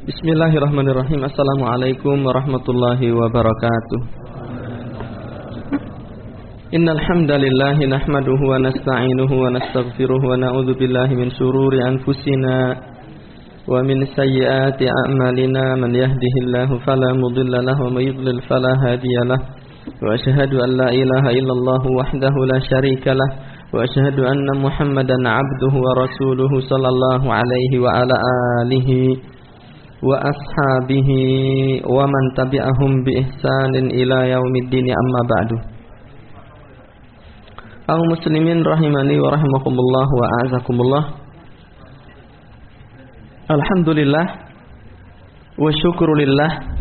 Bismillahirrahmanirrahim. Assalamualaikum warahmatullahi wabarakatuh. Innal hamdalillah nahmaduhu wa nasta'inuhu wa nastaghfiruh wa na'udzu billahi min shururi anfusina wa min sayyiati a'malina. Man yahdihillahu fala mudilla lahu wa may yudlil fala hadiyalah. Wa asyhadu an la ilaha illallah wahdahu la syarikalah wa asyhadu anna Muhammadan 'abduhu wa rasuluhu sallallahu alaihi wa ala alihi wa ashabihi wa man tabi'ahum bi ihsanin ila yaumiddin, amma ba'du. Kaum muslimin rahimani wa rahimakumullah wa a'azakumullah. Alhamdulillah wa syukrulillah.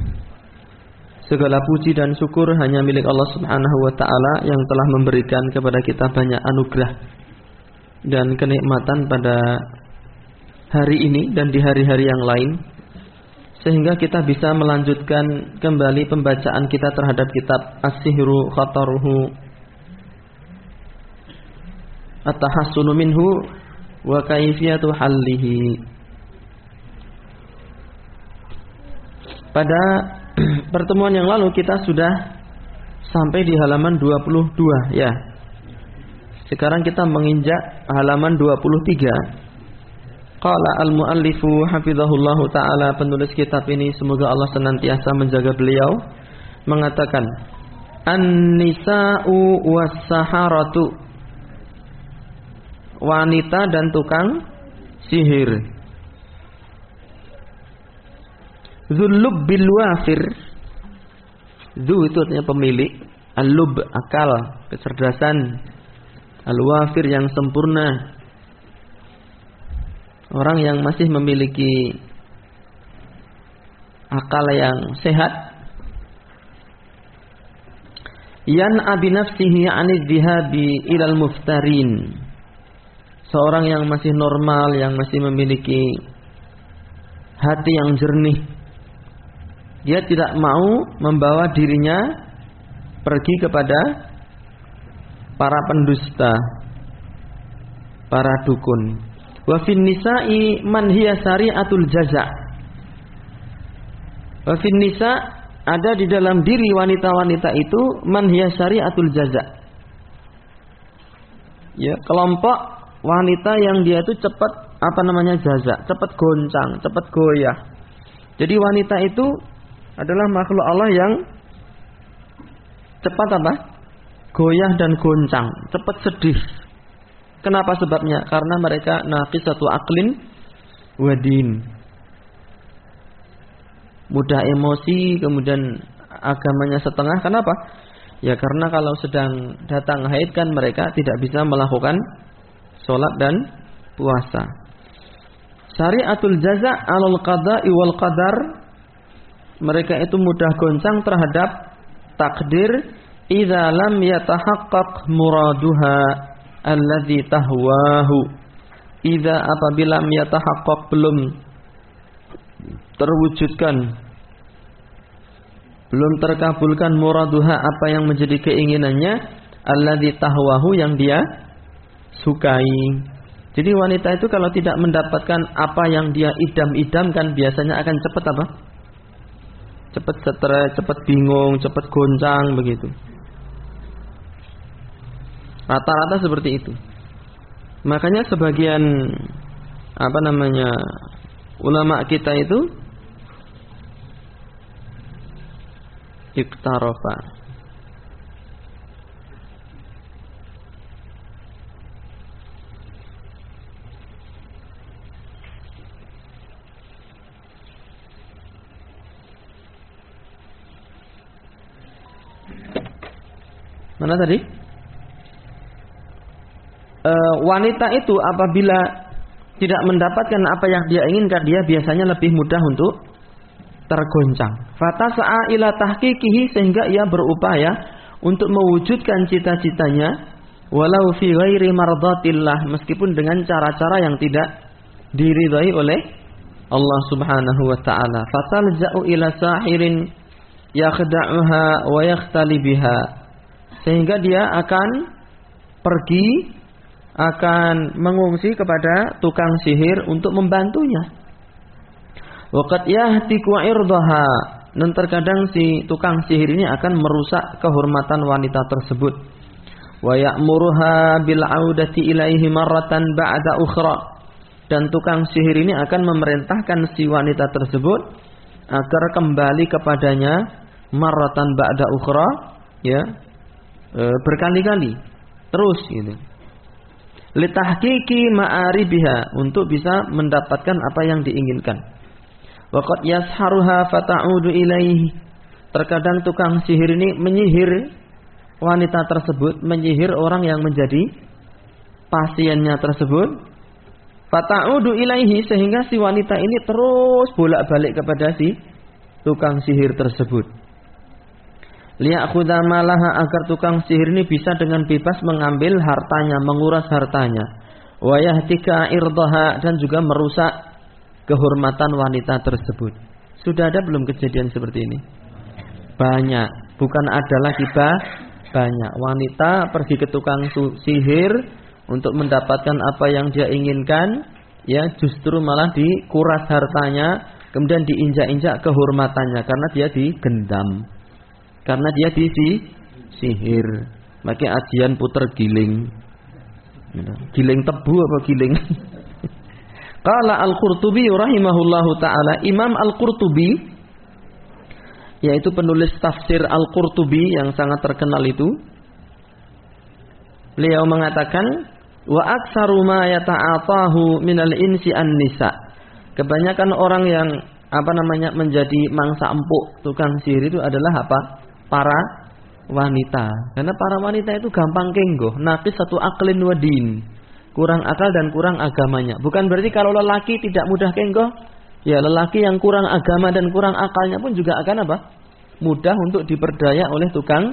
Segala puji dan syukur hanya milik Allah Subhanahu wa taala yang telah memberikan kepada kita banyak anugerah dan kenikmatan pada hari ini dan di hari-hari yang lain, sehingga kita bisa melanjutkan kembali pembacaan kita terhadap kitab As-Sihru Khataruhu At-Tahassunu Minhu wa Kaifiyatu Hallihi. Pada pertemuan yang lalu kita sudah sampai di halaman 22 ya. Sekarang kita menginjak halaman 23. Qala al-muallifu hafizahullahu ta'ala, penulis kitab ini semoga Allah senantiasa menjaga beliau, mengatakan an-nisa'u was-saharatu, wanita dan tukang sihir. Dzul-lub bil wafir, dzu itu artinya pemilik, al-lub akal, kecerdasan, al-wafir yang sempurna, orang yang masih memiliki akal yang sehat. Yan abi nafsihi anid dihabi ilal muftarin, seorang yang masih normal, yang masih memiliki hati yang jernih. Dia tidak mau membawa dirinya pergi kepada para pendusta, para dukun. Wa fin nisa'i man hiya sari'atul jaza'. Wa fin nisa', ada di dalam diri wanita-wanita itu man hiya sari'atul jaza'. Ya, kelompok wanita yang dia itu cepat jaza', cepat goncang, cepat goyah. Jadi wanita itu adalah makhluk Allah yang cepat goyah dan goncang, cepat sedih. Kenapa sebabnya? Karena mereka naqisatu aqlin wa din, mudah emosi, kemudian agamanya setengah. Kenapa? Ya karena kalau sedang datang haid kan mereka tidak bisa melakukan sholat dan puasa. Syari'atul jaza' alal qada'i wal qadar, mereka itu mudah goncang terhadap takdir. Idza lam yatahaqqaq muraduha alladzi tahwahu, idza apabila yatahaqqaq belum terwujudkan, belum terkabulkan muraduha apa yang menjadi keinginannya, alladzi tahwahu yang dia sukai. Jadi wanita itu kalau tidak mendapatkan apa yang dia idam-idamkan biasanya akan cepat cepat stres, cepat bingung, cepat goncang begitu. Rata-rata seperti itu. Makanya sebagian ulama kita itu iktarafa, mana tadi? Wanita itu apabila tidak mendapatkan apa yang dia inginkan, dia biasanya lebih mudah untuk tergoncang. Fatasa'a ila tahqiqihi, sehingga ia berupaya untuk mewujudkan cita-citanya, walau fi ghairi mardatillah, meskipun dengan cara-cara yang tidak diridhai oleh Allah Subhanahu wa taala. Fatalja'u ila sahirin yakhda'uha wa yakhtali biha, sehingga dia akan pergi, akan mengungsi kepada tukang sihir untuk membantunya. Waqad yahtiku irdaha, dan terkadang si tukang sihir ini akan merusak kehormatan wanita tersebut. Wa ya'muruha bil 'audati ilaihi marratan ba'da ukhra, dan tukang sihir ini akan memerintahkan si wanita tersebut agar kembali kepadanya marratan ba'da ukhra, ya, berkali-kali terus gitu. Litahqiqi ma'aribiha, untuk bisa mendapatkan apa yang diinginkan. Waqad yasharuha fata'udu ilaihi, terkadang tukang sihir ini menyihir wanita tersebut, menyihir orang yang menjadi pasiennya tersebut. Fata'udu ilaihi, sehingga si wanita ini terus bolak-balik kepada si tukang sihir tersebut. Liya'khudha malaha, agar tukang sihir ini bisa dengan bebas mengambil hartanya, menguras hartanya. Wa yahtika irdaha, dan juga merusak kehormatan wanita tersebut. Sudah ada belum kejadian seperti ini? Banyak, bukan ada lagi banyak. Wanita pergi ke tukang sihir untuk mendapatkan apa yang dia inginkan, ya justru malah dikuras hartanya, kemudian diinjak-injak kehormatannya karena dia digendam, karena dia disihir. Makanya ajian puter giling. Giling tebu apa giling? Qala Al-Qurtubi rahimahullahu ta'ala, Imam Al-Qurtubi, yaitu penulis tafsir Al-Qurtubi yang sangat terkenal itu, beliau mengatakan, wa aktsaru ma yata'atahu minal insi an-nisa, kebanyakan orang yang menjadi mangsa empuk tukang sihir itu adalah apa? Para wanita. Karena para wanita itu gampang kenggoh, naqis satu aqlin wa din, kurang akal dan kurang agamanya. Bukan berarti kalau lelaki tidak mudah kenggoh. Ya, lelaki yang kurang agama dan kurang akalnya pun juga akan mudah untuk diperdaya oleh tukang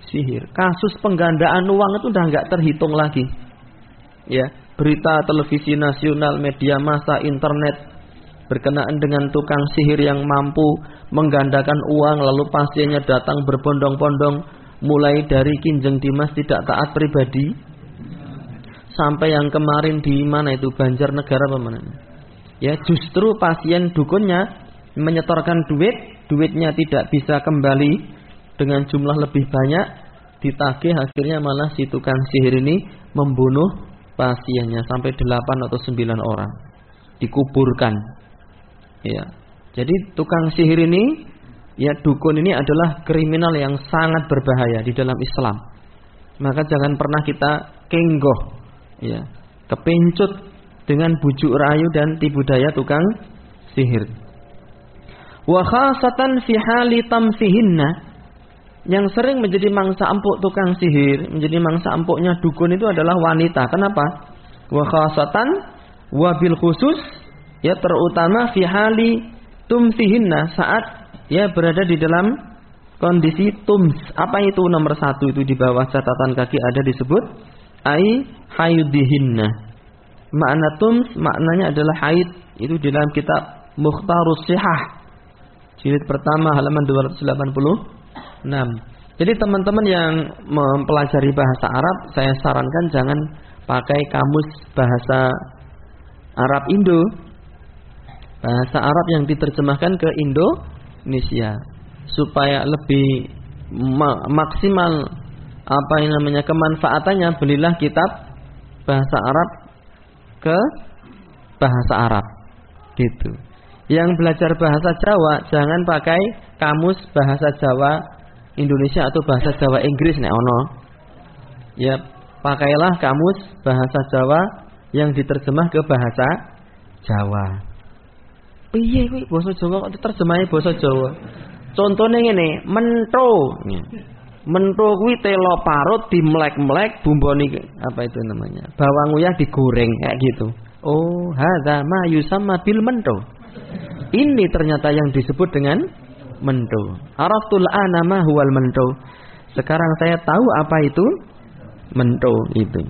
sihir. Kasus penggandaan uang itu udah nggak terhitung lagi. Ya, berita televisi nasional, media massa, internet berkenaan dengan tukang sihir yang mampu menggandakan uang, lalu pasiennya datang berbondong-bondong, mulai dari Kinjeng Dimas tidak taat pribadi, sampai yang kemarin di mana itu, Banjarnegara apa mana? Ya, justru pasien dukunnya menyetorkan duitnya tidak bisa kembali dengan jumlah lebih banyak, ditagih, akhirnya malah si tukang sihir ini membunuh pasiennya sampai 8 atau 9 orang, dikuburkan. Ya, jadi tukang sihir ini, ya dukun ini adalah kriminal yang sangat berbahaya di dalam Islam. Maka jangan pernah kita kenggoh, ya, kepincut dengan bujuk rayu dan tipu daya tukang sihir. Wa khasatan fi hali tamsihinna, yang sering menjadi mangsa empuk tukang sihir, menjadi mangsa empuknya dukun itu adalah wanita. Kenapa? Wa khasatan wa bil khusus, ya terutama fi hali tumsihinna, saat ya berada di dalam kondisi tums. Apa itu nomor 1 itu di bawah catatan kaki ada disebut ai hayudihinna. Makna tums maknanya adalah haid, itu di dalam kitab Mukhtarus Sihah jilid pertama halaman 286. Jadi teman-teman yang mempelajari bahasa Arab, saya sarankan jangan pakai kamus bahasa Arab Indo, bahasa Arab yang diterjemahkan ke Indonesia, supaya lebih maksimal kemanfaatannya. Belilah kitab bahasa Arab ke bahasa Arab gitu. Yang belajar bahasa Jawa jangan pakai kamus bahasa Jawa Indonesia atau bahasa Jawa Inggris nek ono. Ya, pakailah kamus bahasa Jawa yang diterjemah ke bahasa Jawa. Piye kuwi basa Jawa kok diterjemahi basa Jawa? Contone ngene, mentho. Mentho kuwi telo parut dimlek-mlek, bumboni apa itu namanya? Bawang uyah digoreng kayak gitu. Oh, hadza ma yusamma bil mentho. Ini ternyata yang disebut dengan mentho. Araftul ana ma huwal mentho. Sekarang saya tahu apa itu mentho itu.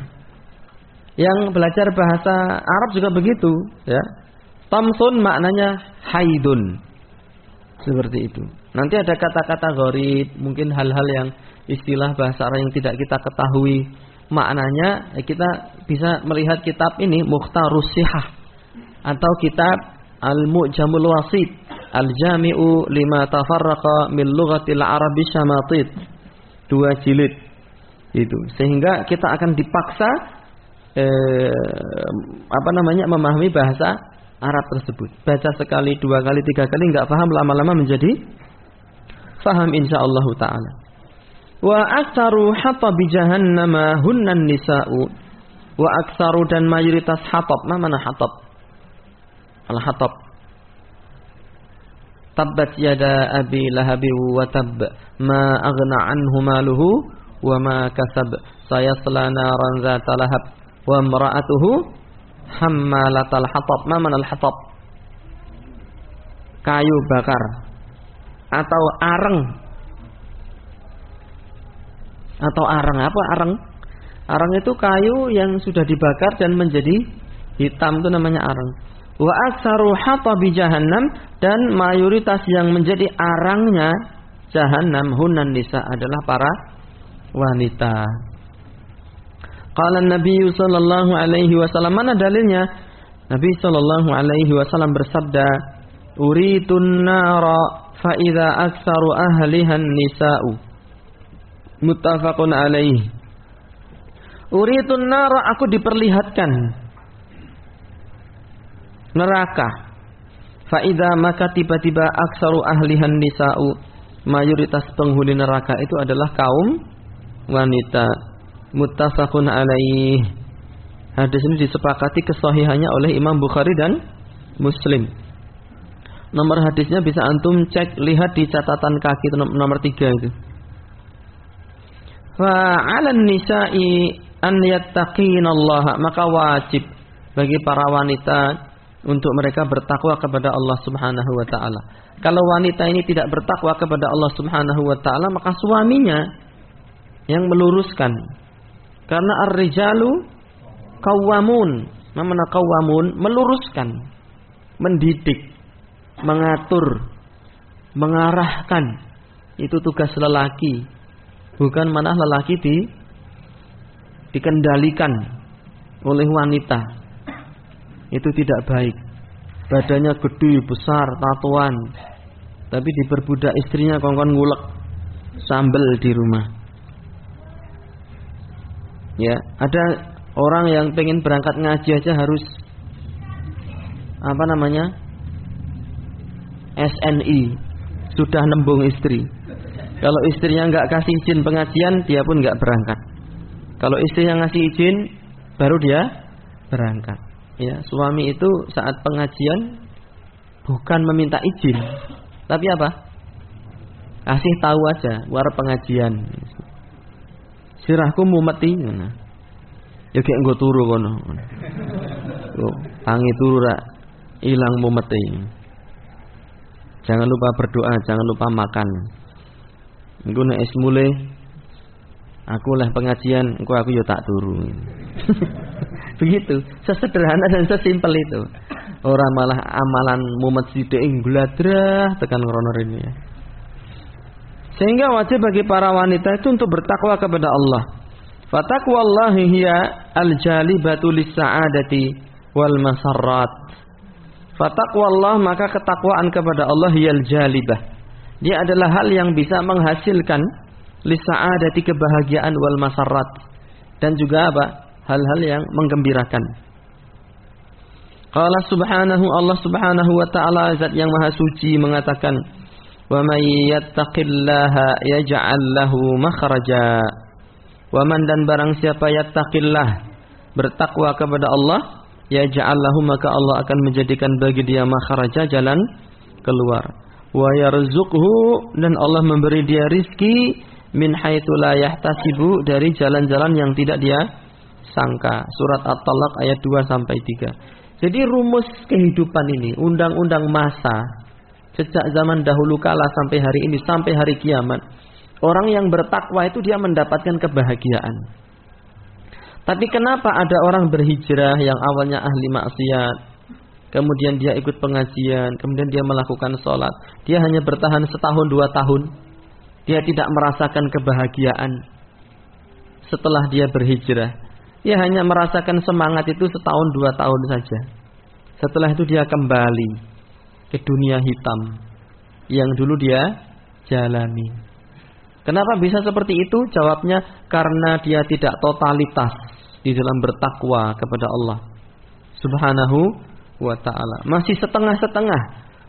Yang belajar bahasa Arab juga begitu, ya. Tamsun maknanya haidun. Seperti itu. Nanti ada kata-kata gharib, mungkin hal-hal yang istilah bahasa Arab yang tidak kita ketahui maknanya, kita bisa melihat kitab ini Mukhtarus Sihah atau kitab Al-Mu'jamul Wasit Al-Jami'u lima tafarraqa min lughatil Arabi syamatit. 2 jilid. Itu. Sehingga kita akan dipaksa memahami bahasa Arab tersebut. Baca sekali, 2 kali, 3 kali enggak paham, lama-lama menjadi faham insyaallah taala. Wa aktsaru hatabi jahannama hunnan nisa'u. Wa aktsaru dan mayoritas hatab. Mana hatab? Al-hatab. Tabbat yada abi lahabi wa tabb ma aghna anhu maluhu wa ma kasab sayasla naran zata lahab wa imra'atuhu hammalatal hatab. Mana al-hatab? Kayu bakar atau areng. Atau areng. Apa areng? Areng itu kayu yang sudah dibakar dan menjadi hitam, itu namanya areng. Wa aktsaru hatabi jahannam, dan mayoritas yang menjadi arangnya jahannam hunan nisa adalah para wanita. Qala Nabi sallallahu alaihi wasallam, mana dalilnya? Nabi sallallahu alaihi wasallam bersabda, "Uritun nara fa idza aktsaru ahlihan nisa'u." Muttafaqun alaihi. Uritun nara, aku diperlihatkan neraka. Faida, maka tiba-tiba aksaru ahlihan nisa'u, mayoritas penghuni neraka itu adalah kaum wanita. Muttafaqun alaih. Hadis ini disepakati kesahihannya oleh Imam Bukhari dan Muslim. Nomor hadisnya bisa antum cek, lihat di catatan kaki nomor 3 itu. Fa'alan nisa'i an yattaqinallaha, maka wajib bagi para wanita untuk mereka bertakwa kepada Allah Subhanahu wa taala. Kalau wanita ini tidak bertakwa kepada Allah Subhanahu wa taala, maka suaminya yang meluruskan. Karena ar-rijalu qawwamun. Mana qawwamun? Meluruskan, mendidik, mengatur, mengarahkan. Itu tugas lelaki. Bukan mana lelaki dikendalikan oleh wanita. Itu tidak baik. Badannya gede, besar, tatoan, tapi diperbudak istrinya kongkon ngulek sambel di rumah. Ya, ada orang yang pengen berangkat ngaji aja harus SNI, sudah nembung istri. Kalau istrinya nggak kasih izin pengajian, dia pun nggak berangkat. Kalau istrinya ngasih izin, baru dia berangkat. Ya, suami itu saat pengajian bukan meminta izin, tapi apa? Kasih tahu aja, war pengajian. Sirahku mumeti, nah. Ya kayak nggo turu kono. Tangi turu rak ilang mumeti. Jangan lupa berdoa, jangan lupa makan. Engko nek mulai aku lah pengajian, engko aku yo tak turu. Begitu, sesederhana dan sesimpel itu. Orang malah amalan mumet sithik ngladrah tekan ngrono rene ya. Sehingga wajib bagi para wanita itu untuk bertakwa kepada Allah. Fataqwallahi hiya al-jalibatu lis-sa'adati wal masarrat. Fataqwallah, maka ketakwaan kepada Allah hiyal jalibah. Dia adalah hal yang bisa menghasilkan lis-sa'adati, kebahagiaan, wal masarrat, dan juga apa? Hal-hal yang menggembirakan. Qala subhanahu, Allah subhanahu wa ta'ala, zat yang maha suci, mengatakan, wa may yattaqillaha yaj'al lahu makhraja. Wa man, dan barang siapa yattaqillah, bertakwa kepada Allah, yaj'al lahu, maka Allah akan menjadikan bagi dia makhraja, jalan keluar. Wa yarzuqhu, dan Allah memberi dia rizki min haitsu la yahtasibu, dari jalan-jalan yang tidak dia sangka. Surat At-Talaq ayat 2 sampai 3. Jadi rumus kehidupan ini, undang-undang masa sejak zaman dahulu kala sampai hari ini, sampai hari kiamat, orang yang bertakwa itu dia mendapatkan kebahagiaan. Tapi kenapa ada orang berhijrah yang awalnya ahli maksiat, kemudian dia ikut pengajian, kemudian dia melakukan sholat, dia hanya bertahan setahun 2 tahun, dia tidak merasakan kebahagiaan setelah dia berhijrah. Dia hanya merasakan semangat itu setahun 2 tahun saja. Setelah itu dia kembali ke dunia hitam yang dulu dia jalani. Kenapa bisa seperti itu? Jawabnya karena dia tidak totalitas di dalam bertakwa kepada Allah Subhanahu wa ta'ala. Masih setengah-setengah.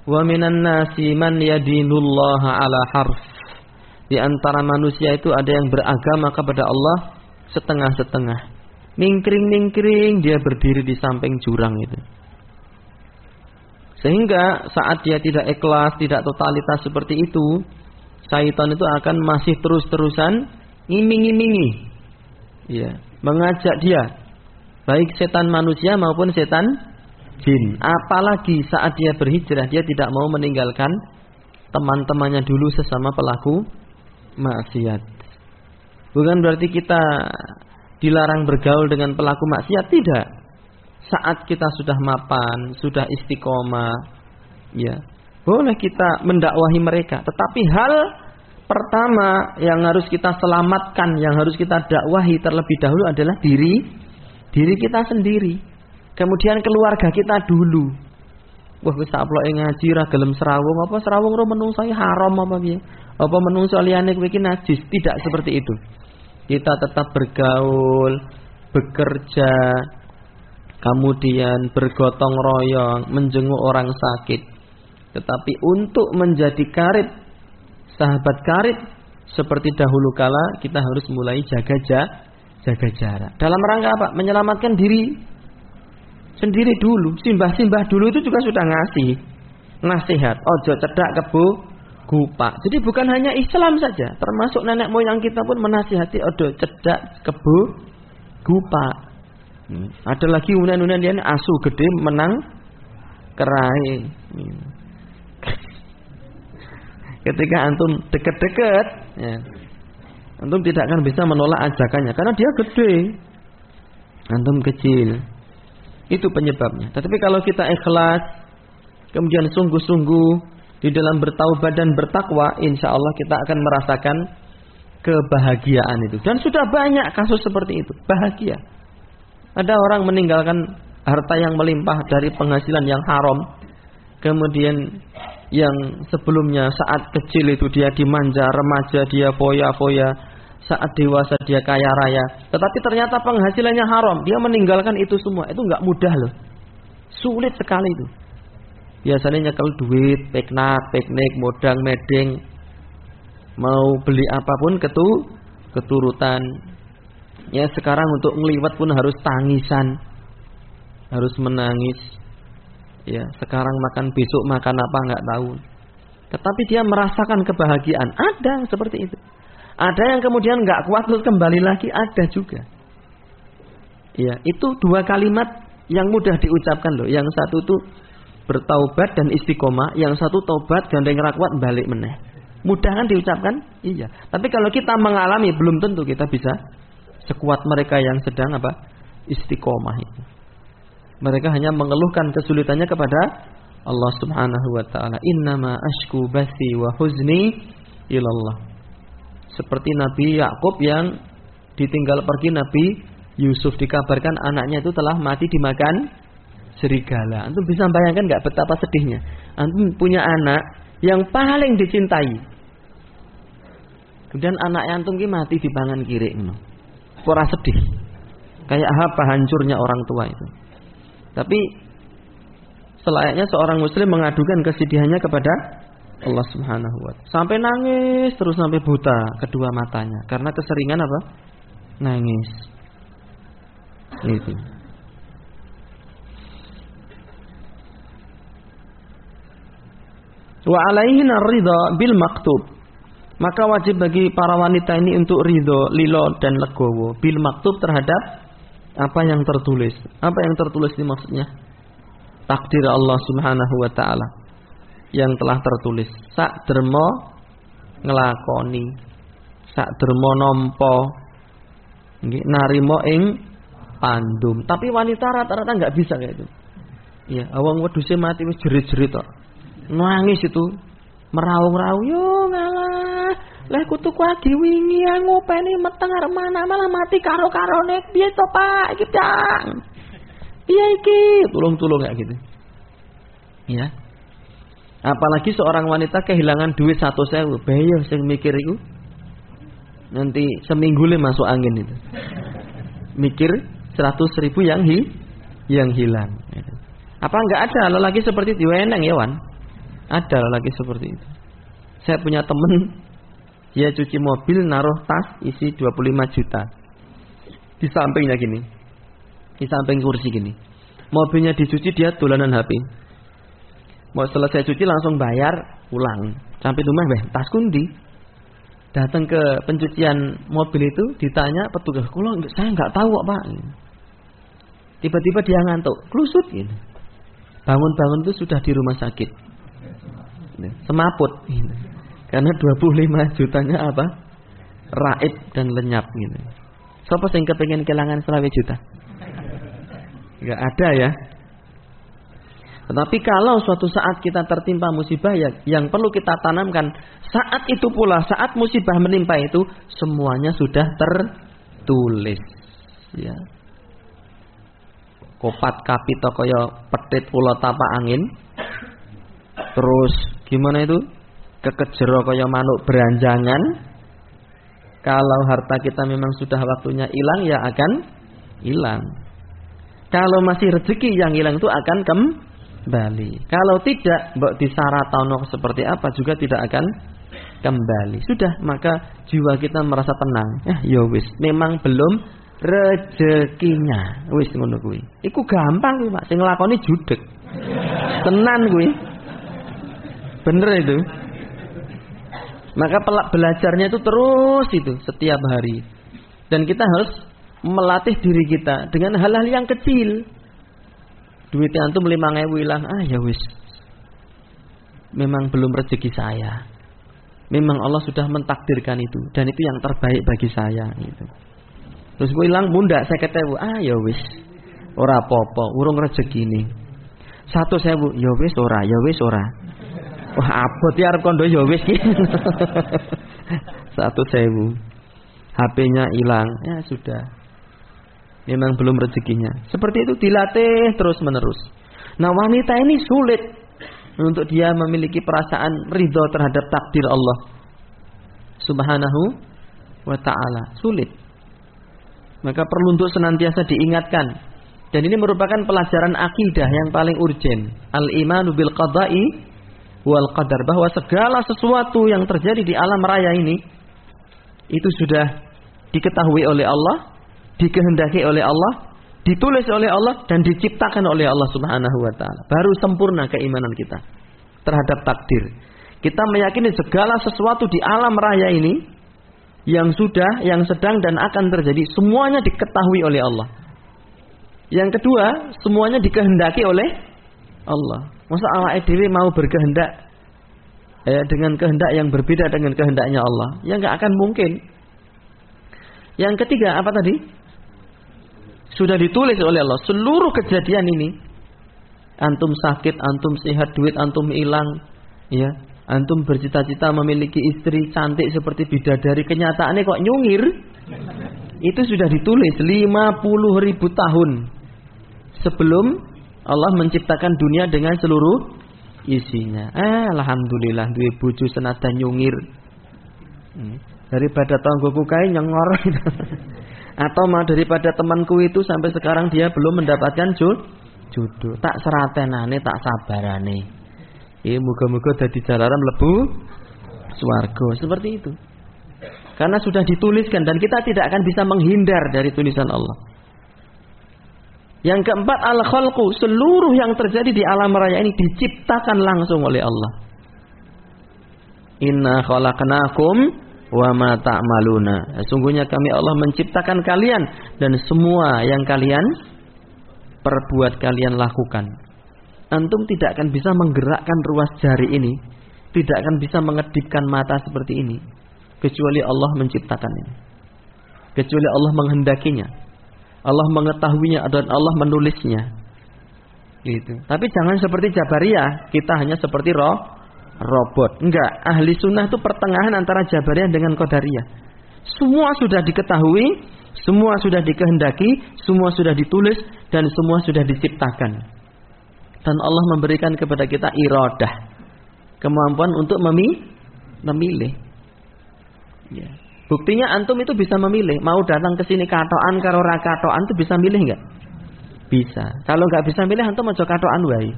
Wa minan nasi man yadinullaha ala harf. Di antara manusia itu ada yang beragama kepada Allah setengah-setengah. Mingkring-mingkring dia berdiri di samping jurang itu. Sehingga saat dia tidak ikhlas, tidak totalitas seperti itu, syaitan itu akan masih terus-terusan ngiming-ngimingi. Ya, mengajak dia, baik setan manusia maupun setan jin. Apalagi saat dia berhijrah, dia tidak mau meninggalkan teman-temannya dulu sesama pelaku maksiat. Bukan berarti kita dilarang bergaul dengan pelaku maksiat, tidak. Saat kita sudah mapan, sudah istiqomah, ya, boleh kita mendakwahi mereka. Tetapi hal pertama yang harus kita selamatkan, yang harus kita dakwahi terlebih dahulu adalah diri kita sendiri. Kemudian keluarga kita dulu. Wah, wis saploke ngaji ra gelem serawung, apa serawung ro menungso haram apa piye? Apa menungso liyane kowe iki najis? Tidak seperti itu. Kita tetap bergaul, bekerja, kemudian bergotong royong, menjenguk orang sakit. Tetapi untuk menjadi karib, sahabat karib, seperti dahulu kala, kita harus mulai jaga jarak. Dalam rangka apa? Menyelamatkan diri sendiri dulu. Simbah-simbah dulu itu juga sudah ngasih nasihat. Ojo cedak kebo gupak. Jadi bukan hanya Islam saja, termasuk nenek moyang kita pun menasihati ojo cedak kebo gupak. Ada lagi unen-unen dia asu gede menang kerai. Ketika antum deket-deket, ya, antum tidak akan bisa menolak ajakannya karena dia gede, antum kecil. Itu penyebabnya. Tetapi kalau kita ikhlas, kemudian sungguh-sungguh di dalam bertaubat dan bertakwa, insya Allah kita akan merasakan kebahagiaan itu. Dan sudah banyak kasus seperti itu, bahagia. Ada orang meninggalkan harta yang melimpah dari penghasilan yang haram. Kemudian yang sebelumnya saat kecil itu dia dimanja, remaja dia foya-foya, saat dewasa dia kaya raya. Tetapi ternyata penghasilannya haram. Dia meninggalkan itu semua. Itu nggak mudah loh. Sulit sekali itu. Biasanya nyekel duit, piknik, modang, medeng. Mau beli apapun keturutan. Ya sekarang untuk ngeliwat pun harus tangisan, harus menangis. Ya sekarang makan, besok makan apa nggak tahu. Tetapi dia merasakan kebahagiaan. Ada seperti itu. Ada yang kemudian nggak kuat terus kembali lagi, ada juga. Ya itu dua kalimat yang mudah diucapkan loh. Yang satu tuh bertaubat dan istiqomah, yang satu taubat gandeng rakwat balik meneh. Mudah kan diucapkan? Iya. Tapi kalau kita mengalami belum tentu kita bisa sekuat mereka yang sedang apa? Istiqomah itu. Mereka hanya mengeluhkan kesulitannya kepada Allah Subhanahu wa taala. Innama ashku bathi wa huzni ilallah. Seperti Nabi Yakub yang ditinggal pergi Nabi Yusuf, dikabarkan anaknya itu telah mati dimakan serigala. Antum bisa bayangkan enggak betapa sedihnya? Antum punya anak yang paling dicintai. Kemudian anak antum ki mati di pangan kiri ngono. Ora sedih. Kayak apa hancurnya orang tua itu. Tapi selayaknya seorang muslim mengadukan kesedihannya kepada Allah Subhanahu wa ta'ala. Sampai nangis terus sampai buta kedua matanya karena keseringan apa? Nangis. Itu. Wa alaihin ar-ridha bil maktub. Maka wajib bagi para wanita ini untuk ridho, lilo dan legowo bil maktub terhadap apa yang tertulis. Apa yang tertulis ini maksudnya? Takdir Allah Subhanahu wa taala yang telah tertulis. Sak dermo ngelakoni, sak dermo nampa, nggih narimo ing pandum. Tapi wanita rata-rata enggak bisa kayak itu. Iya, awang wedhuse mati wis jerit-jerit tok. Nangis itu, meraung-raung, yo ngalah. Lah kutu kuwi wingi ngopeni meteng arep mana malah mati karo-karone. Piye to, Pak? Iki, Pak. Piye iki? Tulung-tulung kayak gitu. Ya. Apalagi seorang wanita kehilangan duit 100.000, bahaya sing mikir iku. Nanti seminggu le masuk angin itu. Mikir 100.000 yang hilang. Apa enggak ada lelaki seperti itu? Eneng ya, Wan. Ada lelaki seperti itu. Saya punya teman, dia cuci mobil naruh tas isi 25 juta. Di sampingnya gini. Di samping kursi gini. Mobilnya dicuci, dia dolanan HP. Mau selesai cuci langsung bayar, pulang. Sampai rumah, tas kundi. Datang ke pencucian mobil itu, ditanya petugas, "Kalau saya nggak tahu Pak." Tiba-tiba dia ngantuk, kelusut gitu. Bangun-bangun itu sudah di rumah sakit. Semaput gitu. Karena 25 jutanya apa? Raib dan lenyap gitu. Siapa yang kepengen kehilangan 20 juta? Enggak ada ya. Tetapi kalau suatu saat kita tertimpa musibah yang perlu kita tanamkan, saat itu pula, saat musibah menimpa itu, semuanya sudah tertulis. Ya. Kopat kapito kaya petit ula tapak angin. Terus gimana itu? Kekejero kaya manuk beranjangan. Kalau harta kita memang sudah waktunya hilang, ya akan hilang. Kalau masih rezeki yang hilang itu akan kembali. Kalau tidak, mbok disaratono seperti apa juga tidak akan kembali. Sudah, maka jiwa kita merasa tenang. Ya wis, memang belum rezekinya. Wis ngono kuwi. Iku gampang kuwi, Pak. Sing nglakoni judeg. Tenan kuwi. Bener itu. Maka belajarnya itu terus itu setiap hari. Dan kita harus melatih diri kita dengan hal-hal yang kecil. Duit antum 5.000 hilang, ya wis. Memang belum rezeki saya. Memang Allah sudah mentakdirkan itu dan itu yang terbaik bagi saya gitu. Terus gue hilang bunda 50.000, ya wis. Ora apa-apa, urung rezeki ini. 100.000, ya wis ora, ya wis ora. Wah, abot ya arep kondo ya wis ki. 100.000. HP-nya hilang, ya sudah. Memang belum rezekinya. Seperti itu dilatih terus-menerus. Nah, wanita ini sulit untuk dia memiliki perasaan ridho terhadap takdir Allah Subhanahu wa ta'ala. Sulit. Maka perlu untuk senantiasa diingatkan. Dan ini merupakan pelajaran akidah yang paling urgen. Al-imanu bil qada'i wal qadar, bahwa segala sesuatu yang terjadi di alam raya ini itu sudah diketahui oleh Allah, dikehendaki oleh Allah, ditulis oleh Allah dan diciptakan oleh Allah Subhanahu wa taala. Baru sempurna keimanan kita terhadap takdir. Kita meyakini segala sesuatu di alam raya ini yang sudah, yang sedang dan akan terjadi semuanya diketahui oleh Allah. Yang kedua, semuanya dikehendaki oleh Allah. Masa awake dhewe mau berkehendak dengan kehendak yang berbeda dengan kehendaknya Allah? Ya enggak akan mungkin. Yang ketiga, apa tadi? Sudah ditulis oleh Allah seluruh kejadian ini. Antum sakit, antum sehat, duit antum hilang, ya. Antum bercita-cita memiliki istri cantik seperti bidadari, kenyataannya kok nyungir. Itu sudah ditulis 50.000 tahun sebelum Allah menciptakan dunia dengan seluruh isinya. Alhamdulillah duwe bojo senajan nyungir. Daripada tanggoku kae nyengor. Atau mah daripada temanku itu sampai sekarang dia belum mendapatkan jodoh. Tak seratenane, tak sabarane. Moga-moga dadi jalaran mlebu swarga. Seperti itu. Karena sudah dituliskan dan kita tidak akan bisa menghindar dari tulisan Allah. Yang keempat, al-khalqu, seluruh yang terjadi di alam raya ini diciptakan langsung oleh Allah. Inna khalaqnakum wa ma ta'maluna. Sesungguhnya kami Allah menciptakan kalian dan semua yang kalian perbuat, kalian lakukan. Antum tidak akan bisa menggerakkan ruas jari ini, tidak akan bisa mengedipkan mata seperti ini, kecuali Allah menciptakan ini. Kecuali Allah menghendakinya. Allah mengetahuinya dan Allah menulisnya. Gitu. Tapi jangan seperti Jabariyah, kita hanya seperti robot. Enggak, ahli sunnah itu pertengahan antara Jabariyah dengan Qadariyah. Semua sudah diketahui, semua sudah dikehendaki, semua sudah ditulis dan semua sudah diciptakan. Dan Allah memberikan kepada kita iradah, kemampuan untuk memilih. Ya. Buktinya antum itu bisa memilih. Mau datang ke sini katoan karo ra katoan itu bisa milih enggak? Bisa. Kalau enggak bisa milih antum aja katoan wae.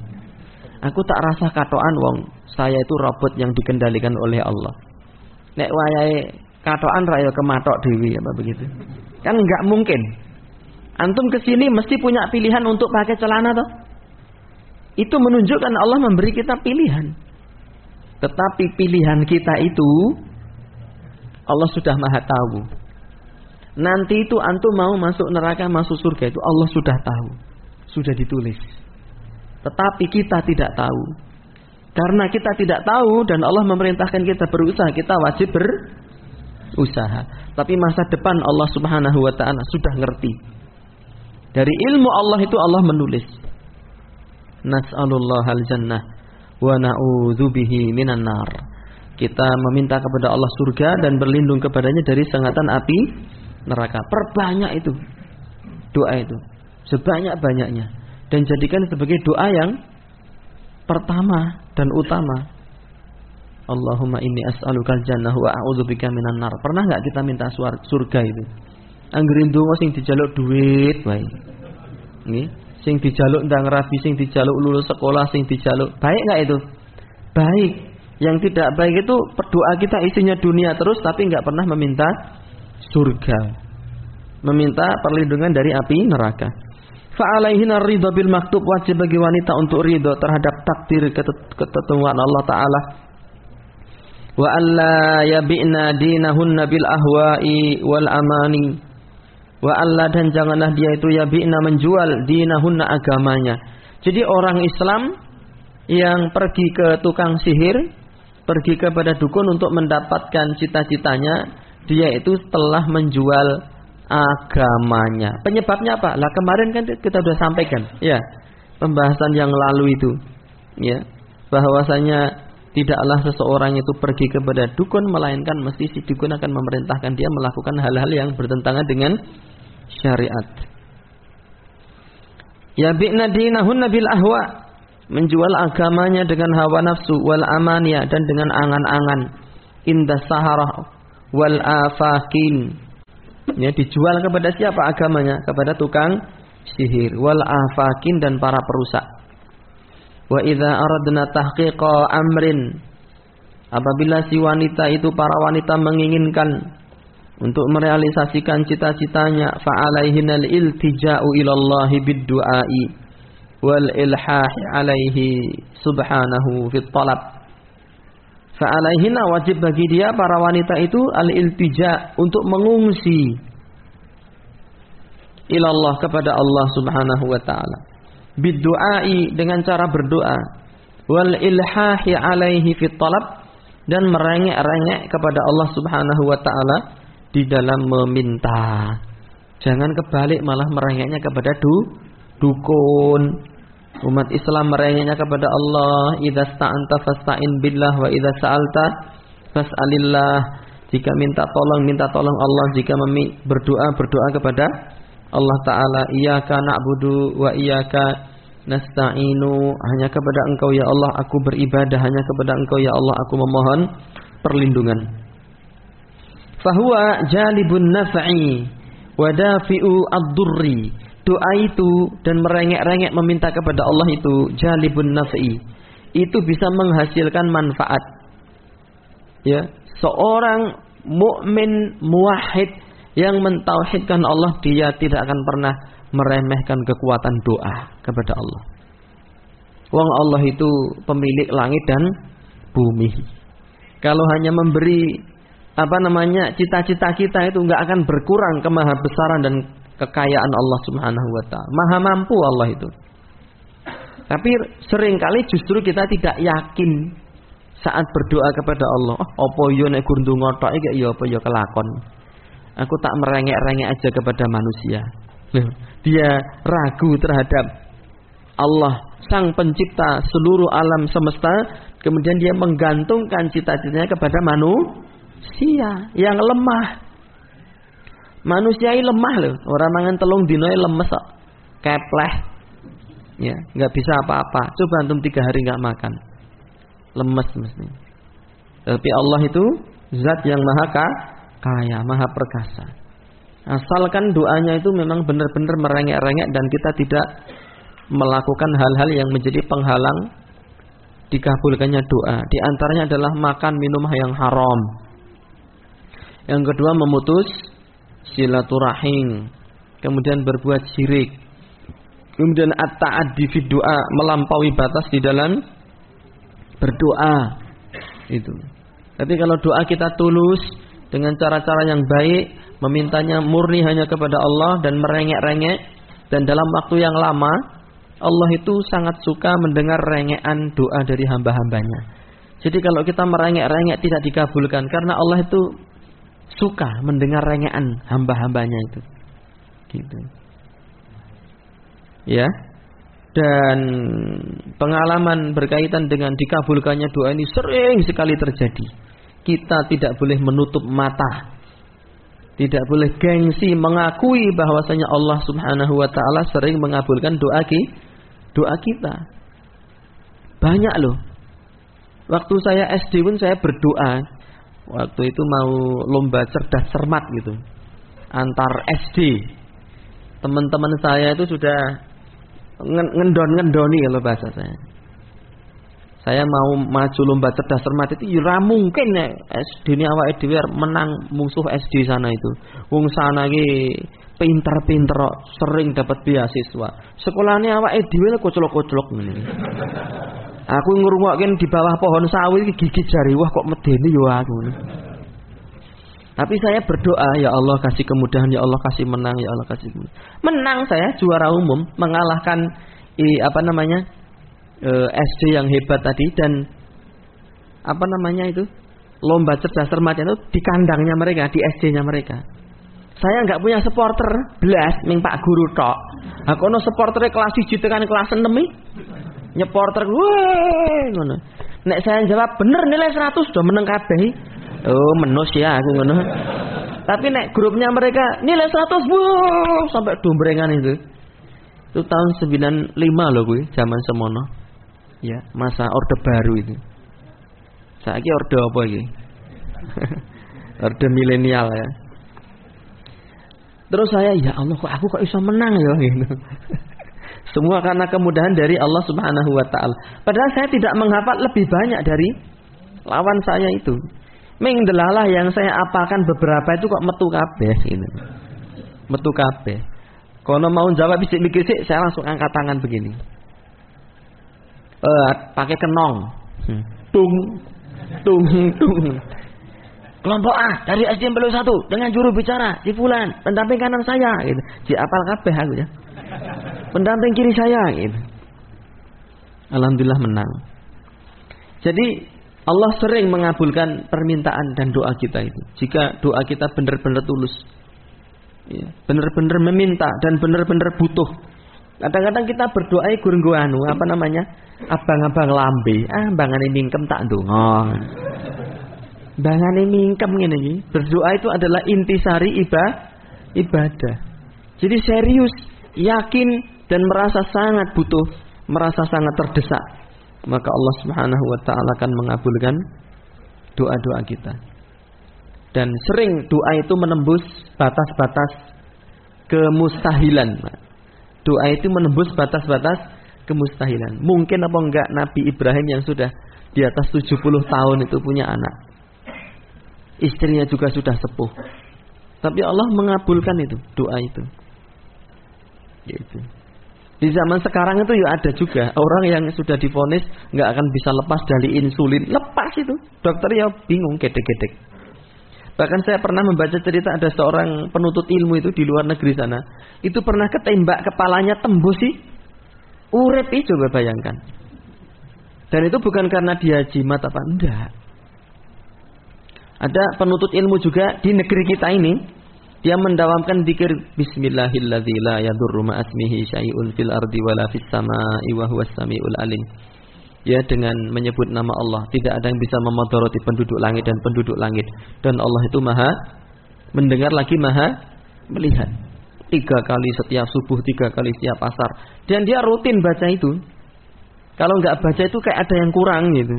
Aku tak rasa katoan wong saya itu robot yang dikendalikan oleh Allah. Nek wayahe katoan ra ya kematok dewi apa begitu. Kan enggak mungkin. Antum ke sini mesti punya pilihan untuk pakai celana toh? Itu menunjukkan Allah memberi kita pilihan. Tetapi pilihan kita itu Allah sudah Maha tahu. Nanti itu antum mau masuk neraka, masuk surga itu Allah sudah tahu. Sudah ditulis. Tetapi kita tidak tahu. Karena kita tidak tahu dan Allah memerintahkan kita berusaha, kita wajib berusaha. Tapi masa depan Allah Subhanahu wa taala sudah ngerti. Dari ilmu Allah itu Allah menulis. Nas'alullahal jannah wa na'udzubihi minan nar. Kita meminta kepada Allah surga dan berlindung kepadanya dari sengatan api neraka. Perbanyak itu doa itu, sebanyak-banyaknya, dan jadikan sebagai doa yang pertama dan utama. Allahumma inni as'alukal jannah wa a'udzubika minan nar. Pernah enggak kita minta surga itu? Anggerin donga sing dijaluk duit wae. Nggih, sing dijaluk ndang rabi, sing dijaluk lulus sekolah, sing dijaluk baik enggak itu? Baik. Yang tidak baik itu doa kita isinya dunia terus tapi enggak pernah meminta surga. Meminta perlindungan dari api neraka. Fa'alaihina ridha bil maktub, wajib bagi wanita untuk ridha terhadap takdir ketentuan Allah taala. Wa alla yabi'na dinahunna bil ahwa'i wal amani. Wa alla, dan janganlah dia itu yabi'na menjual dinahunna agamanya. Jadi orang Islam yang pergi ke tukang sihir, pergi kepada dukun untuk mendapatkan cita-citanya, dia itu telah menjual agamanya. Penyebabnya apa? Lah kemarin kan kita sudah sampaikan, ya, pembahasan yang lalu itu, ya, bahwasanya tidaklah seseorang itu pergi kepada dukun melainkan mesti si dukun akan memerintahkan dia melakukan hal-hal yang bertentangan dengan syariat. Ya bi'na dinahunna bil ahwa, menjual agamanya dengan hawa nafsu, wal amaniya, dan dengan angan-angan, indah saharah wal afakin. Ya, dijual kepada siapa agamanya? Kepada tukang sihir, wal afakin, dan para perusak. Wa idza aradna tahqiqa amrin, apabila si wanita itu, para wanita menginginkan untuk merealisasikan cita-citanya, fa'alaihinal iltija'u ilallahi bid-du'ai wal ilhahi alaihi subhanahu fit talab. Fa'alaihina, wajib bagi dia, para wanita itu, al-iltija, untuk mengungsi ilallah, kepada Allah subhanahu wa ta'ala, bid-du'ai, dengan cara berdoa, wal ilhahi alaihi fit talab, dan merengek-rengek kepada Allah subhanahu wa ta'ala di dalam meminta. Jangan kebalik, malah merengeknya kepada dukun. Umat Islam merengeknya kepada Allah. Idza sta'anta fasta'in billah wa idza sa'alta fas'alillah. Jika minta tolong Allah. Jika berdoa kepada Allah Ta'ala. Iyyaka na'budu wa iyyaka nasta'inu. Hanya kepada Engkau ya Allah aku beribadah, hanya kepada Engkau ya Allah aku memohon perlindungan. Fahuwa jalibun naf'i wa dafi'u ad-durri. Doa itu dan merengek-rengek meminta kepada Allah itu jalibun naf'i, itu bisa menghasilkan manfaat. Ya, seorang mukmin muwahhid yang mentauhidkan Allah, dia tidak akan pernah meremehkan kekuatan doa kepada Allah. Wong Allah itu pemilik langit dan bumi. Kalau hanya memberi cita-cita kita itu enggak akan berkurang kemahabesaran dan kekayaan Allah Subhanahu wa taala. Maha mampu Allah itu. Tapi seringkali justru kita tidak yakin saat berdoa kepada Allah. Apa yo nek gur ndonga tok iki ya apa ya kelakon. Aku tak merengek-rengek aja kepada manusia. Dia ragu terhadap Allah, sang pencipta seluruh alam semesta, kemudian dia menggantungkan cita-citanya kepada manusia yang lemah. Manusia ini lemah loh. Orang mangan telung dinoe lemes kok. Kepleh. Ya, nggak bisa apa-apa. Coba antum 3 hari nggak makan, lemes mestinya. Tapi Allah itu zat yang maha kaya, maha perkasa. Asalkan doanya itu memang benar-benar merengek-rengek dan kita tidak melakukan hal-hal yang menjadi penghalang dikabulkannya doa. Di antaranya adalah makan minum yang haram. Yang kedua memutus silaturahim. Kemudian berbuat syirik. Kemudian at-ta'addi fi doa, melampaui batas di dalam berdoa. Itu. Tapi kalau doa kita tulus dengan cara-cara yang baik, memintanya murni hanya kepada Allah dan merengek-rengek, dan dalam waktu yang lama, Allah itu sangat suka mendengar rengekan doa dari hamba-hambanya. Jadi kalau kita merengek-rengek tidak dikabulkan, karena Allah itu suka mendengar rengekan hamba-hambanya itu. Gitu. Ya. Dan pengalaman berkaitan dengan dikabulkannya doa ini sering sekali terjadi. Kita tidak boleh menutup mata. Tidak boleh gengsi mengakui bahwasanya Allah Subhanahu wa taala sering mengabulkan doa kita. Banyak loh. Waktu saya SD pun saya berdoa. Waktu itu mau lomba cerdas cermat gitu. Antar SD. Teman-teman saya itu sudah ngendoni kalau bahasa saya. Saya mau maju lomba cerdas cermat itu ya mungkin nek SD ini awake dhewe menang musuh SD sana itu. Wong sana iki pinter-pinter sering dapat beasiswa. Sekolahane awake dhewe koclok-koclok ngene. Aku ngrungokke di bawah pohon sawi iki gigit jari, wah kok medeni yo aku. Tapi saya berdoa, ya Allah kasih kemudahan, ya Allah kasih menang, ya Allah kasih kemudahan. Menang saya juara umum, mengalahkan SD yang hebat tadi, dan lomba cerdas cermat itu di kandangnya mereka, di SD-nya mereka. Saya nggak punya supporter belas, ming Pak Guru tok. Aku no supporternya kelas 1 tekan kelas 6 nyeporter, weh ngono. Nek saya jawab bener nilai 100 sudah menang kabeh. Oh menus ya aku ngono. Tapi nek grupnya mereka nilai 100 sampai dombrengan itu. Itu tahun 95 loh kuwi, zaman semono. Ya, masa Orde Baru itu. Saiki orde apa iki? Orde milenial ya. Terus saya, ya Allah kok aku kok bisa menang ya gitu. Semua karena kemudahan dari Allah Subhanahu wa taala. Padahal saya tidak menghafal lebih banyak dari lawan saya itu. Ming delalah yang saya apalkan beberapa itu kok metu kabeh gitu. Metu kabeh. Kalau mau jawab bisik-bisik saya langsung angkat tangan begini. Pakai kenong. Tung tung tung. Kelompok A dari SD 1 dengan juru bicara si fulan, pendamping kanan saya gitu. Di apal kabeh aku ya. Pendamping kiri saya gitu. Alhamdulillah menang. Jadi Allah sering mengabulkan permintaan dan doa kita itu. Jika doa kita benar-benar tulus. Ya, benar-benar meminta dan benar-benar butuh. Kadang-kadang kita berdoa gurung abang-abang lambe. Bangane mingkem tak ndonga. Bangane mingkem ngene iki. Berdoa itu adalah intisari ibadah. Jadi serius, yakin dan merasa sangat butuh, merasa sangat terdesak, maka Allah Subhanahu wa taala akan mengabulkan doa-doa kita. Dan sering doa itu menembus batas-batas kemustahilan. Doa itu menembus batas-batas kemustahilan. Mungkin apa enggak Nabi Ibrahim yang sudah di atas 70 tahun itu punya anak. Istrinya juga sudah sepuh. Tapi Allah mengabulkan itu, doa itu. Gitu. Di zaman sekarang itu ya ada juga orang yang sudah divonis nggak akan bisa lepas dari insulin, lepas itu. Dokter ya bingung, gedek-gedek. Bahkan saya pernah membaca cerita ada seorang penuntut ilmu itu di luar negeri sana. Itu pernah ketembak kepalanya tembus sih. Urip coba bayangkan. Dan itu bukan karena dia jimat apa enggak. Ada penuntut ilmu juga di negeri kita ini. Dia mendawamkan dzikir Bismillahilladzi la yadurru ma'asmihi syai'un fil ardi wala fis samaa'i wa huwas samiul alim. Ya, dengan menyebut nama Allah, tidak ada yang bisa memudaratati penduduk langit dan penduduk langit. Dan Allah itu Maha mendengar lagi Maha melihat. 3 kali setiap subuh, 3 kali setiap asar. Dan dia rutin baca itu. Kalau nggak baca itu kayak ada yang kurang gitu.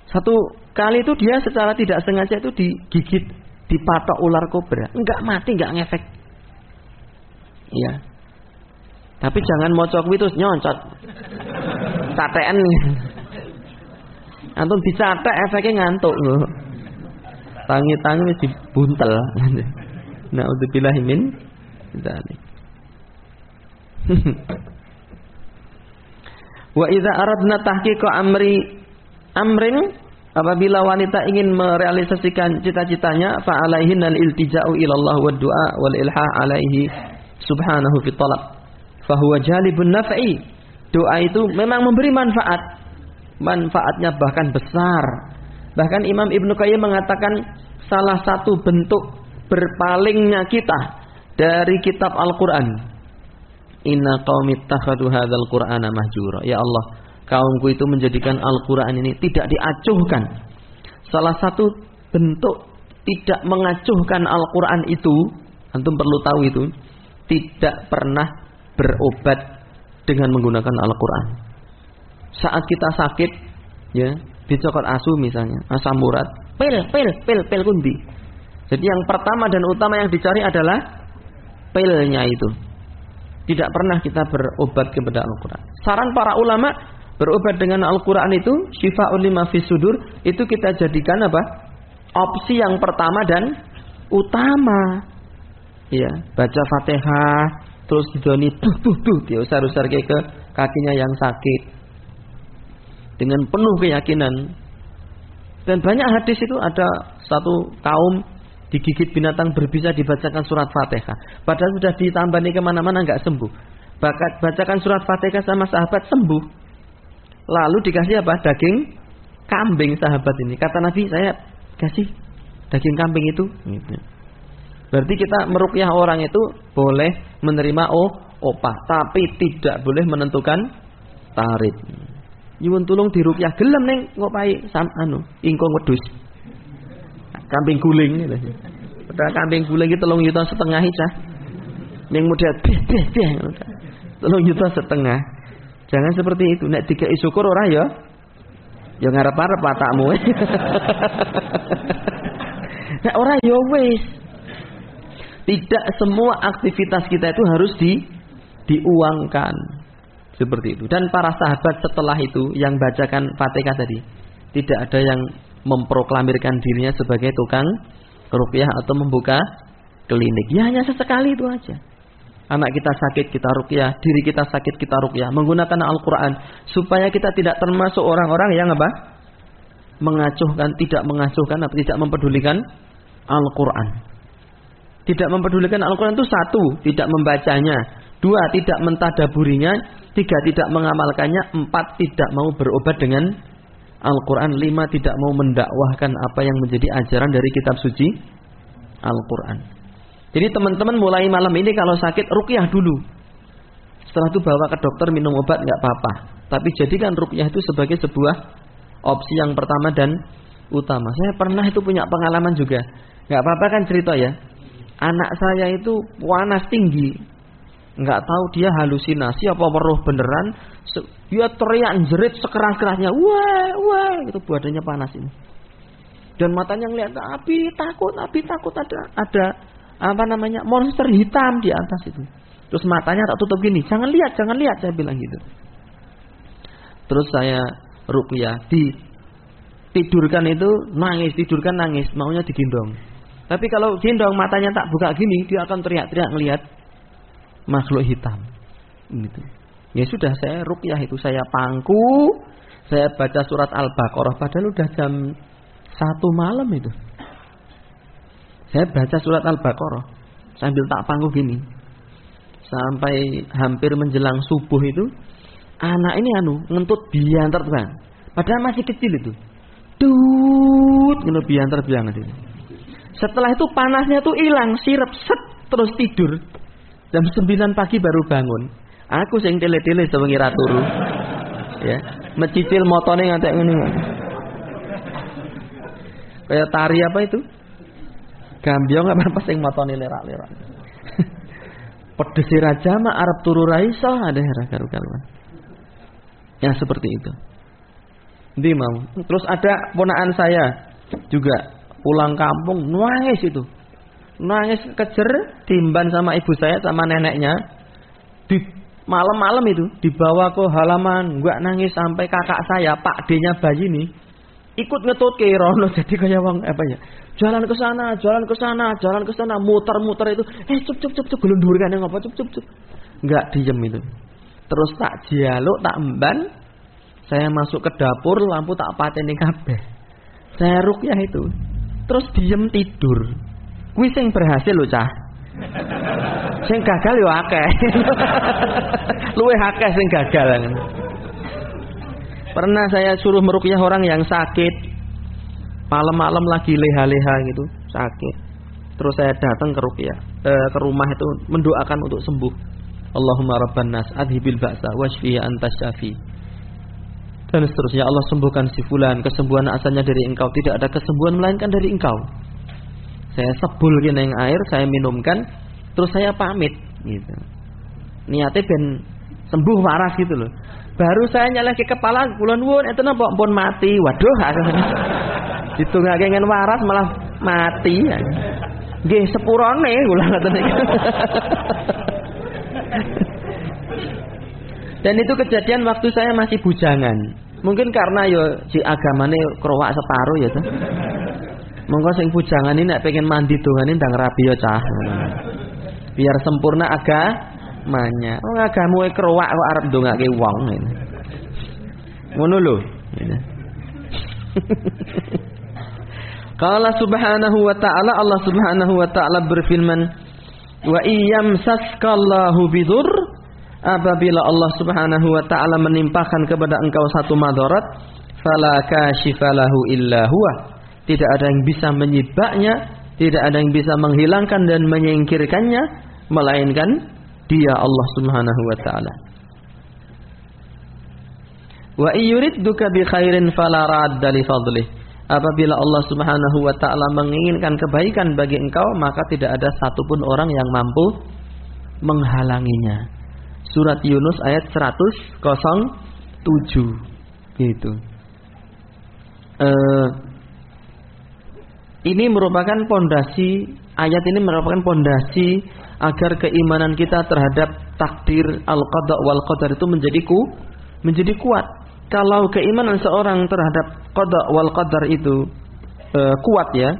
Satu kali itu dia secara tidak sengaja itu digigit, dipatok ular kobra. Enggak mati, enggak ngefek. Iya. Tapi jangan mocok terus nyoncot. Catekan. Antum dicatek efeknya ngantuk loh. Tangi-tangi wis dibuntel. Na'udzubillahi min dzalik. Wa idza aradna tahqiqa amrin, apabila wanita ingin merealisasikan cita-citanya, fa alaihin al-iltija'u ila Allah wa du'a wal ilha alaihi subhanahu fi talab. Fa huwa jalibun naf'i. Doa itu memang memberi manfaat. Manfaatnya bahkan besar. Bahkan Imam Ibnu Qayyim mengatakan salah satu bentuk berpalingnya kita dari kitab Al-Qur'an, inna qaumi ittakhadhu hadzal qur'ana mahjura. Ya Allah, kaumku itu menjadikan Al-Qur'an ini tidak diacuhkan. Salah satu bentuk tidak mengacuhkan Al-Qur'an itu, antum perlu tahu itu, tidak pernah berobat dengan menggunakan Al-Qur'an. Saat kita sakit, ya, dicokot asu misalnya, asam urat, pil kundi. Jadi yang pertama dan utama yang dicari adalah pilnya itu. Tidak pernah kita berobat kepada Al-Quran. Saran para ulama, berobat dengan Al-Quran itu syifa'un lima fis sudur, itu kita jadikan apa? Opsi yang pertama dan utama. Ya, baca Fatihah, terus didoni dia usar-usar ke kakinya yang sakit dengan penuh keyakinan. Dan banyak hadis itu ada satu kaum digigit binatang berbisa dibacakan surat Fatihah. Padahal sudah ditambani kemana-mana nggak sembuh. Bacakan surat Fatihah sama sahabat sembuh. Lalu dikasih apa? Daging kambing sahabat ini. Kata Nabi, saya kasih daging kambing itu. Berarti kita meruqyah orang itu boleh menerima opah, tapi tidak boleh menentukan tarif. Nyuwun tulung diruqyah gelem ning ngopahi ingko wedhus. Kambing guling gitu. Padahal kambing guling itu 3,5 juta aja. Yang model beh 3,5 juta. Jangan seperti itu. Nek dikai syukur ora ya. Ya ngarep-arep patakmu. Nek ora ya wis. Tidak semua aktivitas kita itu harus diuangkan. Seperti itu. Dan para sahabat setelah itu yang bacakan Fatihah tadi, tidak ada yang memproklamirkan dirinya sebagai tukang ruqyah atau membuka klinik. Ya hanya sesekali itu aja. Anak kita sakit kita ruqyah, diri kita sakit kita ruqyah menggunakan Al-Qur'an supaya kita tidak termasuk orang-orang yang apa? Mengacuhkan, tidak mengacuhkan atau tidak mempedulikan Al-Qur'an. Tidak mempedulikan Al-Qur'an itu 1, tidak membacanya, 2, tidak mentadaburinya, 3, tidak mengamalkannya, 4, tidak mau berobat dengan Al-Quran, 5, tidak mau mendakwahkan apa yang menjadi ajaran dari kitab suci Al-Quran. Jadi teman-teman mulai malam ini kalau sakit ruqyah dulu. Setelah itu bawa ke dokter minum obat nggak apa-apa. Tapi jadikan ruqyah itu sebagai sebuah opsi yang pertama dan utama. Saya pernah itu punya pengalaman juga. Nggak apa-apa kan cerita ya. Anak saya itu panas tinggi. Nggak tahu dia halusinasi apa weruh beneran. Dia teriak jerit sekeras-kerasnya, wah, itu badannya panas ini. Dan matanya ngeliat api takut ada apa namanya monster hitam di atas itu. Terus matanya tak tutup gini, jangan lihat, saya bilang gitu. Terus saya ruqyah, tidurkan itu nangis, maunya digendong. Tapi kalau gendong matanya tak buka gini, dia akan teriak-teriak ngelihat makhluk hitam. Gitu. Ya sudah, saya ruqyah itu, saya pangku, saya baca surat Al-Baqarah, padahal udah jam 1 malam itu. Saya baca surat Al-Baqarah sambil tak pangku gini. Sampai hampir menjelang subuh itu, anak ini ngentut biantar kan. Padahal masih kecil itu. Biantar itu. Setelah itu panasnya tuh hilang, sirep, terus tidur. Jam 9 pagi baru bangun. Aku sing tele-tele sewengi ra turu. Ya, mecicil motone ngantek ngene. Kayak tari apa itu? Gambyong apa sing motone lerak-lerak. Pedesi raja mah arep turu ra iso ada karu-karuan. Ya seperti itu. Ndi mau. Terus ada ponakan saya juga pulang kampung nangis itu. Nangis kejer timban sama ibu saya sama neneknya. Di malam-malam itu dibawa ke halaman, gak nangis sampai kakak saya, Pak D-nya bayi ini ikut ngetutke rono jadi kayak wong apa ya? Jalan ke sana, muter-muter itu. Cup gelundur kan ngapa cup. Enggak diem itu. Terus tak jaluk, tak emban. Saya masuk ke dapur, lampu tak pateni kabeh. Saya ruqyah itu. Terus diem tidur. Kuwi sing berhasil lho, Cah. Sing gagal yo akeh. Luwih akeh sing gagal. Pernah saya suruh meruqyah orang yang sakit. Malam-malam lagi leha-leha gitu, sakit. Terus saya datang ke ruqyah, ke rumah itu mendoakan untuk sembuh. Allahumma rabban nas adhibil ba'sa washfi anta syafi. Dan seterusnya, Allah sembuhkan si fulan, kesembuhan asalnya dari engkau, tidak ada kesembuhan melainkan dari engkau. Saya sebul gini yang air, saya minumkan, terus saya pamit gitu. Niatnya ben sembuh waras gitu loh. Baru saya nyaleh ke kepala, kula nuwun enten napa pun mati. Waduh, ditungake ngen waras malah mati. Nggih sepurone kula ngoten iki. Dan itu kejadian waktu saya masih bujangan. Mungkin karena yo si agamane krowak separuh ya tuh. Monggo sing bujangan ini nek pengen mandi dongane ndang rabi yo cah. Biar sempurna agamanya. Wong agamu krowak kok arep ndongake wong ngene. Ngono lho. Qala subhanahu wa ta'ala, Allah subhanahu wa ta'ala berfirman, wa iyamsaskallahu bidur, apabila Allah subhanahu wa ta'ala menimpakan kepada engkau satu madarat, fala kashifalahu illa huwa, tidak ada yang bisa menyibaknya, tidak ada yang bisa menghilangkan dan menyingkirkannya melainkan Dia, Allah subhanahu wa ta'ala. Wa iyuridduka bi khairin fala radda li fadlih, apabila Allah subhanahu wa ta'ala menginginkan kebaikan bagi engkau, maka tidak ada satupun orang yang mampu menghalanginya. Surat Yunus ayat 107 gitu. Ini merupakan pondasi, ayat ini merupakan pondasi agar keimanan kita terhadap takdir al-qada wal qadar itu menjadi kuat. Kalau keimanan seorang terhadap qada wal qadar itu kuat ya,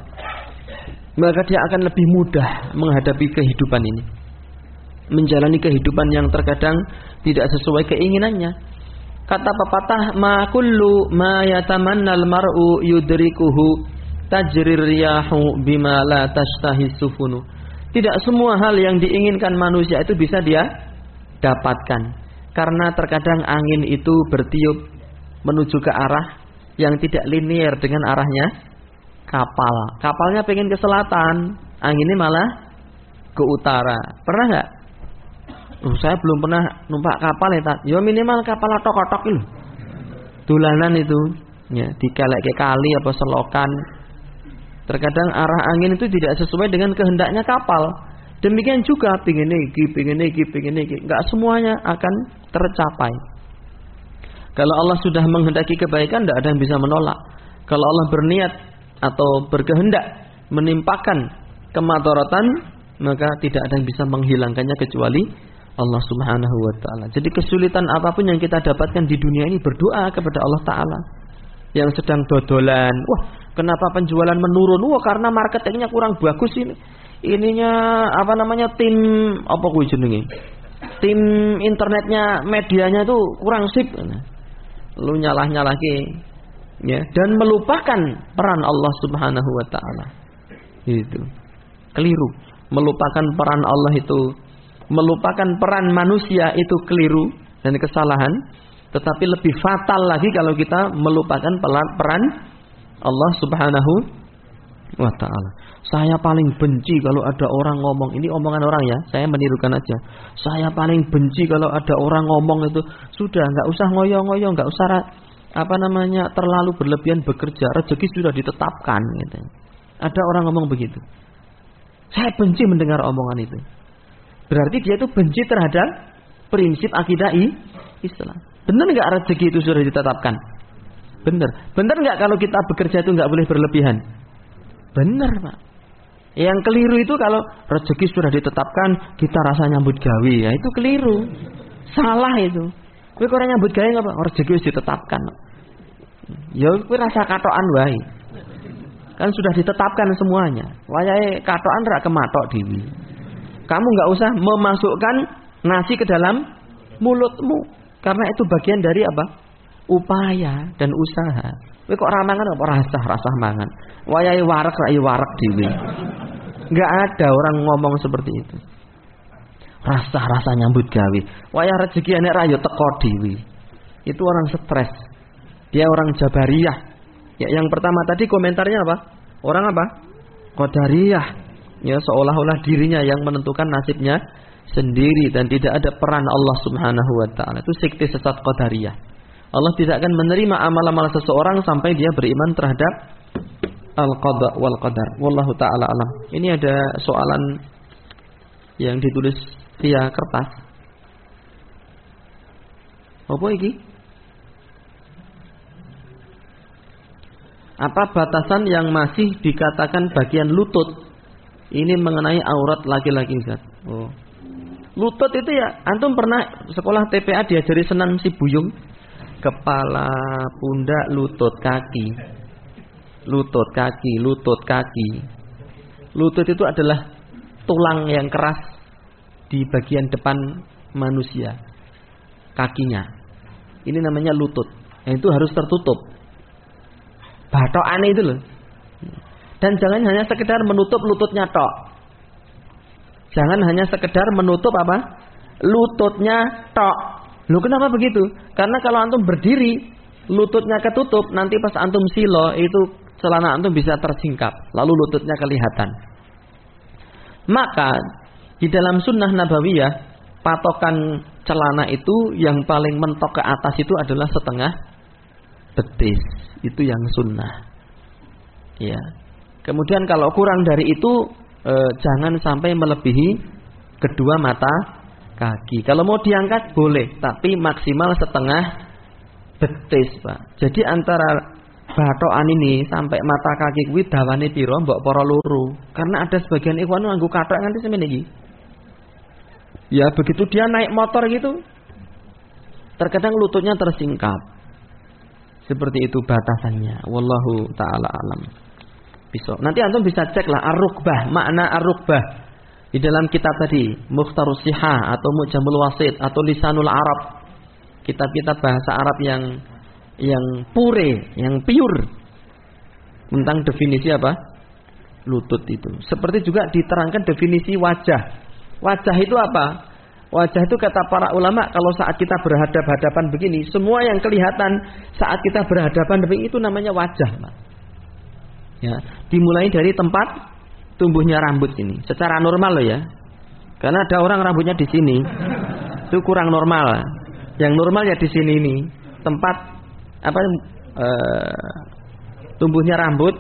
maka dia akan lebih mudah menghadapi kehidupan ini, menjalani kehidupan yang terkadang tidak sesuai keinginannya. Kata pepatah, ma kullu ma yatamannal mar'u yudrikuhu tajrir riyahu bima la tashtahi sufunu. Tidak semua hal yang diinginkan manusia itu bisa dia dapatkan, karena terkadang angin itu bertiup menuju ke arah yang tidak linear dengan arahnya kapal. Kapalnya pengen ke selatan, anginnya malah ke utara. Pernah nggak? Saya belum pernah numpak kapal ya, Tat. Ya minimal kapal otok-otok itu. Dulanan itu, ya, dikelek ke kali apa selokan. Terkadang arah angin itu tidak sesuai dengan kehendaknya kapal. Demikian juga pingin iki. Enggak semuanya akan tercapai. Kalau Allah sudah menghendaki kebaikan, tidak ada yang bisa menolak. Kalau Allah berniat atau berkehendak menimpakan kemadaratan, maka tidak ada yang bisa menghilangkannya kecuali Allah subhanahu wa ta'ala. Jadi kesulitan apapun yang kita dapatkan di dunia ini, berdoa kepada Allah ta'ala. Yang sedang dodolan, wah kenapa penjualan menurun? Wah karena marketingnya kurang bagus ini. Ininya apa namanya, tim apa kuwi jenenge? Tim internetnya, medianya itu kurang sip. Lu nyalah-nyalahke ya, dan melupakan peran Allah subhanahu wa ta'ala. Itu keliru. Melupakan peran Allah itu, melupakan peran manusia itu keliru dan kesalahan. Tetapi lebih fatal lagi kalau kita melupakan peran Allah subhanahu wa ta'ala. Saya paling benci kalau ada orang ngomong, ini omongan orang ya, saya menirukan aja. Saya paling benci kalau ada orang ngomong itu, sudah nggak usah ngoyo-ngoyo, nggak usah terlalu berlebihan bekerja, rezeki sudah ditetapkan gitu. Ada orang ngomong begitu. Saya benci mendengar omongan itu. Berarti dia itu benci terhadap prinsip akidah Islam. Benar nggak rezeki itu sudah ditetapkan? Benar. Benar nggak kalau kita bekerja itu nggak boleh berlebihan? Benar, Pak. Yang keliru itu kalau rezeki sudah ditetapkan kita rasa nyambut gawe, ya itu keliru. Salah itu. Kowe kok ora nyambut gawe ngapa? Rezeki wis ditetapkan. Ya kowe rasa katokan wae. Kan sudah ditetapkan semuanya. Wayahe katokan ra kematok dhewe. Kamu nggak usah memasukkan nasi ke dalam mulutmu karena itu bagian dari apa? Upaya dan usaha. Kowe kok ra mangan apa rasah mangan. Wayahe wareg ra wareg dhewe. Enggak ada orang ngomong seperti itu. Rasa nyambut gawe. Wayah rezeki enek ra yo teko dhewe. Itu orang stres. Dia orang Jabariyah. Ya, yang pertama tadi komentarnya apa? Orang apa? Qadariyah. Ya, seolah-olah dirinya yang menentukan nasibnya sendiri dan tidak ada peran Allah Subhanahu wa taala. Itu sekte sesat Qadariyah. Allah tidak akan menerima amal-amal seseorang sampai dia beriman terhadap al-qada wal qadar. Wallahu taala alam. Ini ada soalan yang ditulis via kertas. Apa iki? Apa batasan yang masih dikatakan bagian lutut? Ini mengenai aurat laki-laki, Ustaz. Oh. Lutut itu ya, antum pernah sekolah TPA diajari Senan Sibuyung? Kepala, pundak, lutut, kaki. Lutut, kaki, lutut, kaki. Lutut itu adalah tulang yang keras di bagian depan manusia. Kakinya. Ini namanya lutut. Yang itu harus tertutup. Batokane itu loh. Dan jangan hanya sekedar menutup lututnya tok. Jangan hanya sekedar menutup apa? Lututnya tok. Loh kenapa begitu? Karena kalau antum berdiri, lututnya ketutup, nanti pas antum silo itu celana antum bisa tersingkap, lalu lututnya kelihatan. Maka di dalam sunnah nabawiyah, patokan celana itu yang paling mentok ke atas itu adalah setengah betis. Itu yang sunnah. Ya. Kemudian kalau kurang dari itu jangan sampai melebihi kedua mata kaki. Kalau mau diangkat boleh, tapi maksimal setengah betis, Pak. Jadi antara batokan ini sampai mata kaki kuwi dawane pira mbok para loro. Karena ada sebagian ikhwan nganggo kathok nganti semene iki. Ya begitu dia naik motor gitu, terkadang lututnya tersingkap. Seperti itu batasannya. Wallahu ta'ala alam. Bisa. Nanti antum bisa cek lah ar-rukbah, makna ar-rukbah di dalam kitab tadi, Mukhtarus Sihah atau Mu'jamul Wasit atau Lisanul Arab. Kitab-kitab bahasa Arab yang pure, yang pure tentang definisi apa? Lutut itu. Seperti juga diterangkan definisi wajah. Wajah itu apa? Wajah itu kata para ulama kalau saat kita berhadap-hadapan begini, semua yang kelihatan saat kita berhadapan begini itu namanya wajah, Pak. Ya, dimulai dari tempat tumbuhnya rambut ini. Secara normal loh ya. Karena ada orang rambutnya di sini. Itu kurang normal. Yang normal ya di sini ini. Tempat apa tumbuhnya rambut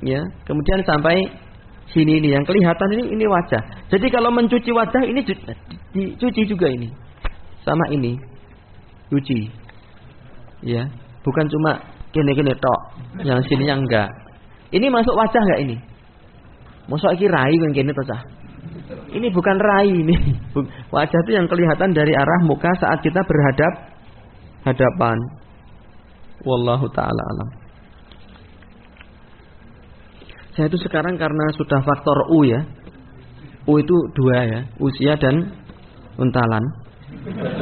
ya. Kemudian sampai sini ini yang kelihatan ini wajah. Jadi kalau mencuci wajah ini dicuci juga ini. Sama ini. Cuci. Ya, bukan cuma gini-gini tok. Yang sini yang enggak. Ini masuk wajah enggak ini? Masuk iki rai kan kene to, Cah. Ini bukan rai ini. Wajah itu yang kelihatan dari arah muka saat kita hadapan. Wallahu taala alam. Saya itu sekarang karena sudah faktor U ya. U itu 2 ya, usia dan untalan.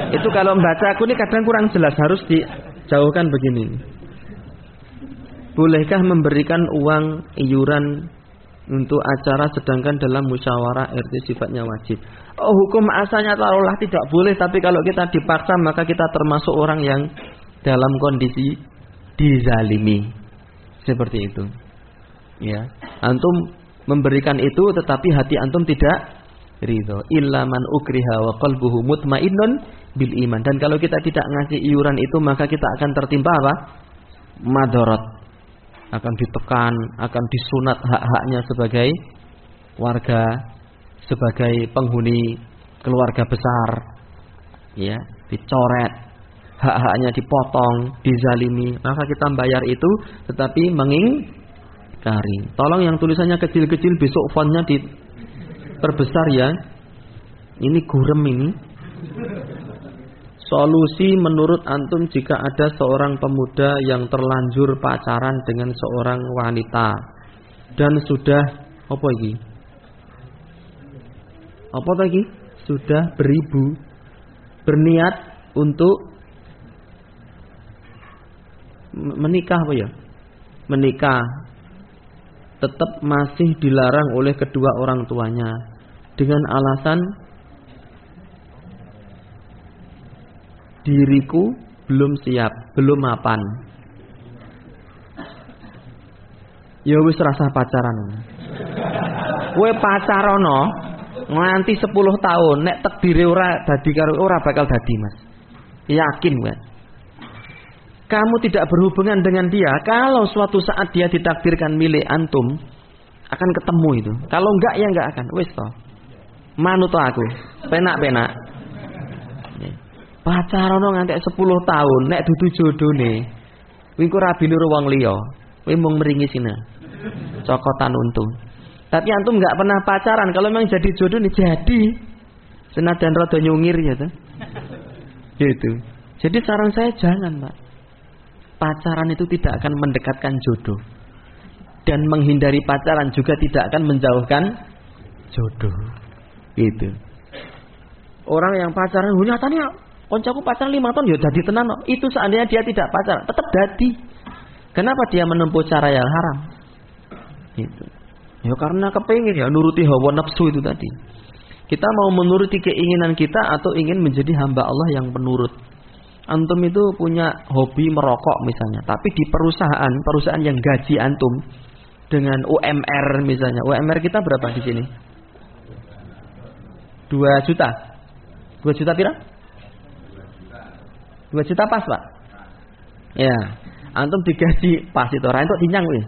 Itu kalau membaca aku ini kadang kurang jelas, harus dijauhkan begini. Bolehkah memberikan uang iuran untuk acara sedangkan dalam musyawarah RT sifatnya wajib? Oh, hukum asalnya taruhlah tidak boleh, tapi kalau kita dipaksa maka kita termasuk orang yang dalam kondisi dizalimi. Seperti itu. Ya, antum memberikan itu tetapi hati antum tidak ridho. Illa man ukriha wa qalbuhu mutmainnun bil iman. Dan kalau kita tidak ngasih iuran itu maka kita akan tertimpa apa? Madarat. Akan ditekan, akan disunat hak-haknya sebagai warga, sebagai penghuni keluarga besar, ya, dicoret, hak-haknya dipotong, dizalimi, maka kita bayar itu, tetapi mengingkari. Tolong yang tulisannya kecil-kecil besok fontnya diperbesar ya. Ini gurem ini. Solusi menurut antum jika ada seorang pemuda yang terlanjur pacaran dengan seorang wanita dan sudah apa lagi? Apa lagi? Sudah beribu, berniat untuk menikah apa ya? Menikah, tetap masih dilarang oleh kedua orang tuanya dengan alasan diriku belum siap, belum mapan. Ya wis rasa pacaran. Kowe pacarono nganti 10 tahun, nek takdire ora dadi karo ora bakal dadi, Mas. Yakin kowe. Kamu tidak berhubungan dengan dia, kalau suatu saat dia ditakdirkan milik antum, akan ketemu itu. Kalau enggak ya enggak akan. Wis to. Manut aku. Penak-penak. Pacarono nganti 10 tahun, nek dudu jodone. Kuwi ku rabi loro wong liya. Kuwi mung mringisina. Cokotan untung. Tapi antum enggak pernah pacaran, kalau memang jadi jodoh nih jadi. Senajan rada nyungir ya tuh. Gitu. Jadi saran saya jangan, Pak. Pacaran itu tidak akan mendekatkan jodoh. Dan menghindari pacaran juga tidak akan menjauhkan jodoh. Gitu. Orang yang pacaran nyatanya koncoku pacaran 5 tahun ya dadi tenan kok. Itu seandainya dia tidak pacaran, tetap dadi. Kenapa dia menempuh cara yang haram? Gitu. Ya karena kepengin ya nuruti hawa nafsu itu tadi. Kita mau menuruti keinginan kita atau ingin menjadi hamba Allah yang penurut. Antum itu punya hobi merokok misalnya, tapi di perusahaan yang gaji antum dengan UMR misalnya. UMR kita berapa di sini? 2 juta. 2 juta pira? 2 juta pas, Pak? Ya. Antum digaji pas itu ora entuk dinyang kuwi.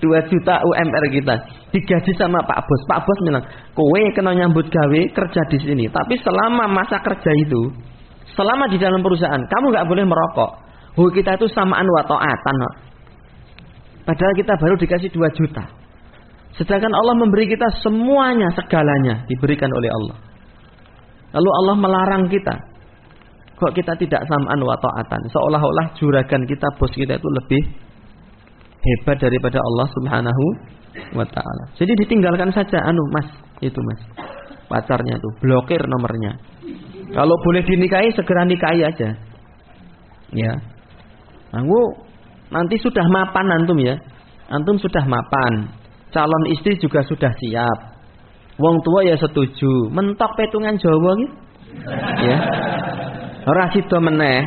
2 juta UMR kita digaji sama Pak Bos. Pak Bos bilang, kowe kena nyambut gawe kerja di sini. Tapi selama masa kerja itu, selama di dalam perusahaan, kamu nggak boleh merokok. Kita itu samaan wa ta'atan. Padahal kita baru dikasih 2 juta. Sedangkan Allah memberi kita semuanya, segalanya diberikan oleh Allah. Lalu Allah melarang kita. Kok kita tidak samaan wa ta'atan? Seolah-olah juragan kita, bos kita itu lebih hebat daripada Allah Subhanahu wa ta'ala. Jadi ditinggalkan saja Mas, itu Mas. Pacarnya itu, blokir nomornya. Kalau boleh dinikahi segera nikahi aja. Ya. Nanti sudah mapan antum ya. Antum sudah mapan. Calon istri juga sudah siap. Wong tua ya setuju. Mentok petungan Jawa gitu. Ya. Ora sida meneh.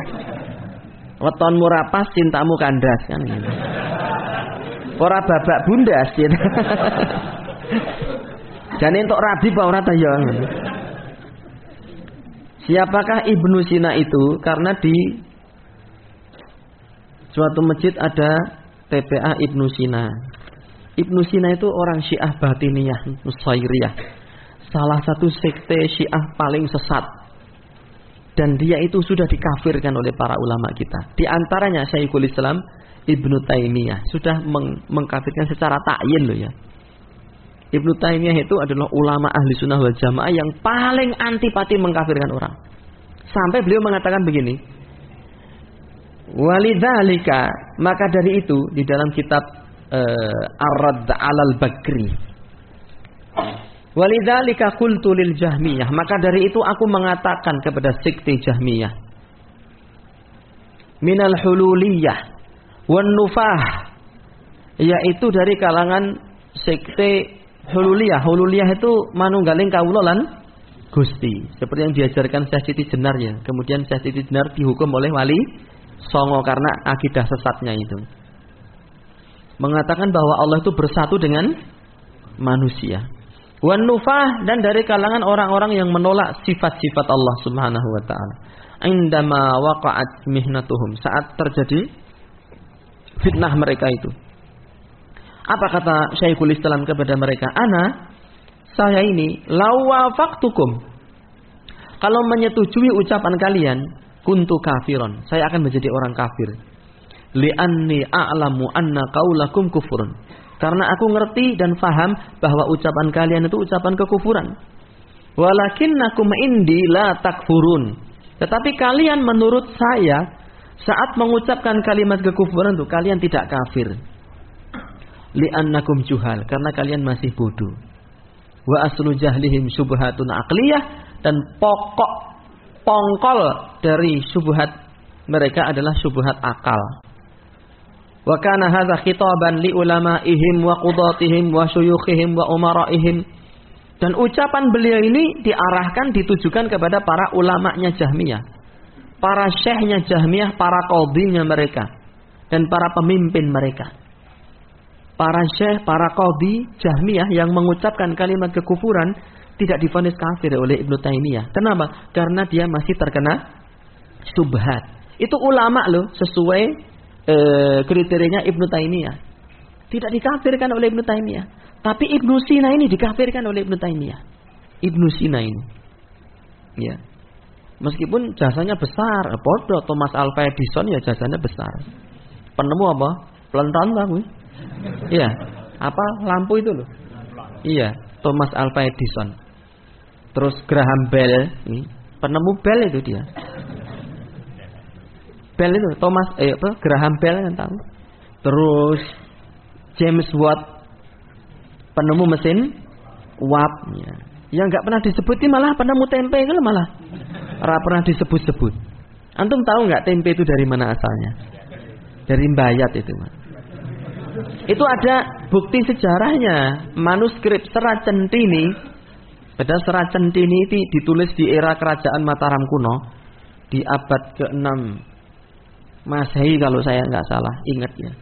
Wetonmu rapas, cintamu kandas kan gitu. Ora babak bundas ya. Jane entuk rabi apa ora ta ya. Siapakah Ibnu Sina itu? Karena di suatu masjid ada TPA Ibnu Sina. Ibnu Sina itu orang Syiah Batiniyah Nusairiyah. Salah satu sekte Syiah paling sesat. Dan dia itu sudah dikafirkan oleh para ulama kita. Di antaranya Syekhul Islam Ibnu Taimiyah sudah mengkafirkan secara ta'yin loh ya. Ibnu Taimiyah itu adalah ulama ahli sunnah wal jamaah yang paling antipati mengkafirkan orang. Sampai beliau mengatakan begini. Walidzalika, maka dari itu di dalam kitab Ar-Radd 'alal Bakri. Walidzalika qultu lil Jahmiyah, maka dari itu aku mengatakan kepada sekte Jahmiyah. Minal hululiyah wan nufah, yaitu dari kalangan sekte hululiyah. Hululiyah itu manunggaling kawula lan Gusti, seperti yang diajarkan Syekh Siti Jenar ya. Kemudian Syekh Siti Jenar dihukum oleh Wali Songo karena akidah sesatnya itu. Mengatakan bahwa Allah itu bersatu dengan manusia. Wan nufah, dan dari kalangan orang-orang yang menolak sifat-sifat Allah Subhanahu wa taala. Indama waqa'at mihnatuhum, saat terjadi fitnah mereka itu. Apa kata Syekhul Islam kepada mereka? Saya ini lawafaqtukum. Kalau menyetujui ucapan kalian, kuntu kafiron. Saya akan menjadi orang kafir. Li'anni a'lamu anna qaulakum kufurun. Karena aku ngerti dan faham bahwa ucapan kalian itu ucapan kekufuran. Walakinnakum indi la takfurun. Tetapi kalian menurut saya saat mengucapkan kalimat kekufuran itu kalian tidak kafir. Li'annakum juhal, karena kalian masih bodoh. Wa aslu jahlihim syubhatun aqliyah, dan pongkol dari syubhat mereka adalah syubhat akal. Wa kana hadza khitaban li ulama'ihim wa qudatihim wa syuyukhihim wa umaraihim. Dan ucapan beliau ini diarahkan, ditujukan kepada para ulamanya Jahmiyah, para syekhnya Jahmiyah, para qadhinya mereka, dan para pemimpin mereka. Para syekh, para qadhi Jahmiyah yang mengucapkan kalimat kekufuran tidak divonis kafir oleh Ibnu Taimiyah. Kenapa? Karena dia masih terkena syubhat. Itu ulama loh, sesuai kriterianya Ibnu Taimiyah. Tidak dikafirkan oleh Ibnu Taimiyah. Tapi Ibnu Sina ini dikafirkan oleh Ibnu Taimiyah. Ibnu Sina ini. Ya. Meskipun jasanya besar, podo Thomas Alva Edison ya jasanya besar. Penemu apa? Pelenton bagus. Iya, apa lampu itu loh? Iya, Thomas Alva Edison. Terus Graham Bell, ini penemu bel itu dia. Bell itu Graham Bell kan tahu. Terus James Watt, penemu mesin uap. Ya. Yang nggak pernah disebutin malah penemu tempe itu malah pernah disebut-sebut. Antum tahu nggak tempe itu dari mana asalnya? Dari Mbayat itu, Mas. Itu ada bukti sejarahnya, manuskrip Serat Centini. Padahal Serat Centini itu ditulis di era kerajaan Mataram kuno, di abad ke-6 Masehi kalau saya nggak salah, ingat ya.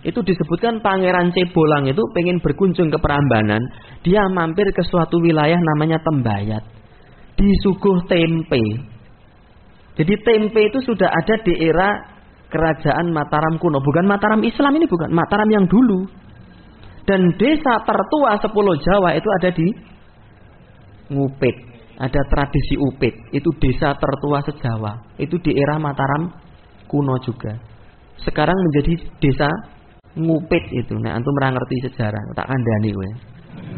Itu disebutkan Pangeran Cebolang itu pengen berkunjung ke Prambanan, dia mampir ke suatu wilayah namanya Tembayat, disuguh tempe. Jadi tempe itu sudah ada di era kerajaan Mataram kuno, bukan Mataram Islam ini, bukan Mataram yang dulu. Dan desa tertua 10 Jawa itu ada di Ngupit, ada tradisi Upit, itu desa tertua se-Jawa, itu di era Mataram kuno juga. Sekarang menjadi desa Ngupit itu. Nek antum ora ngerti sejarah, tak kandhani kowe.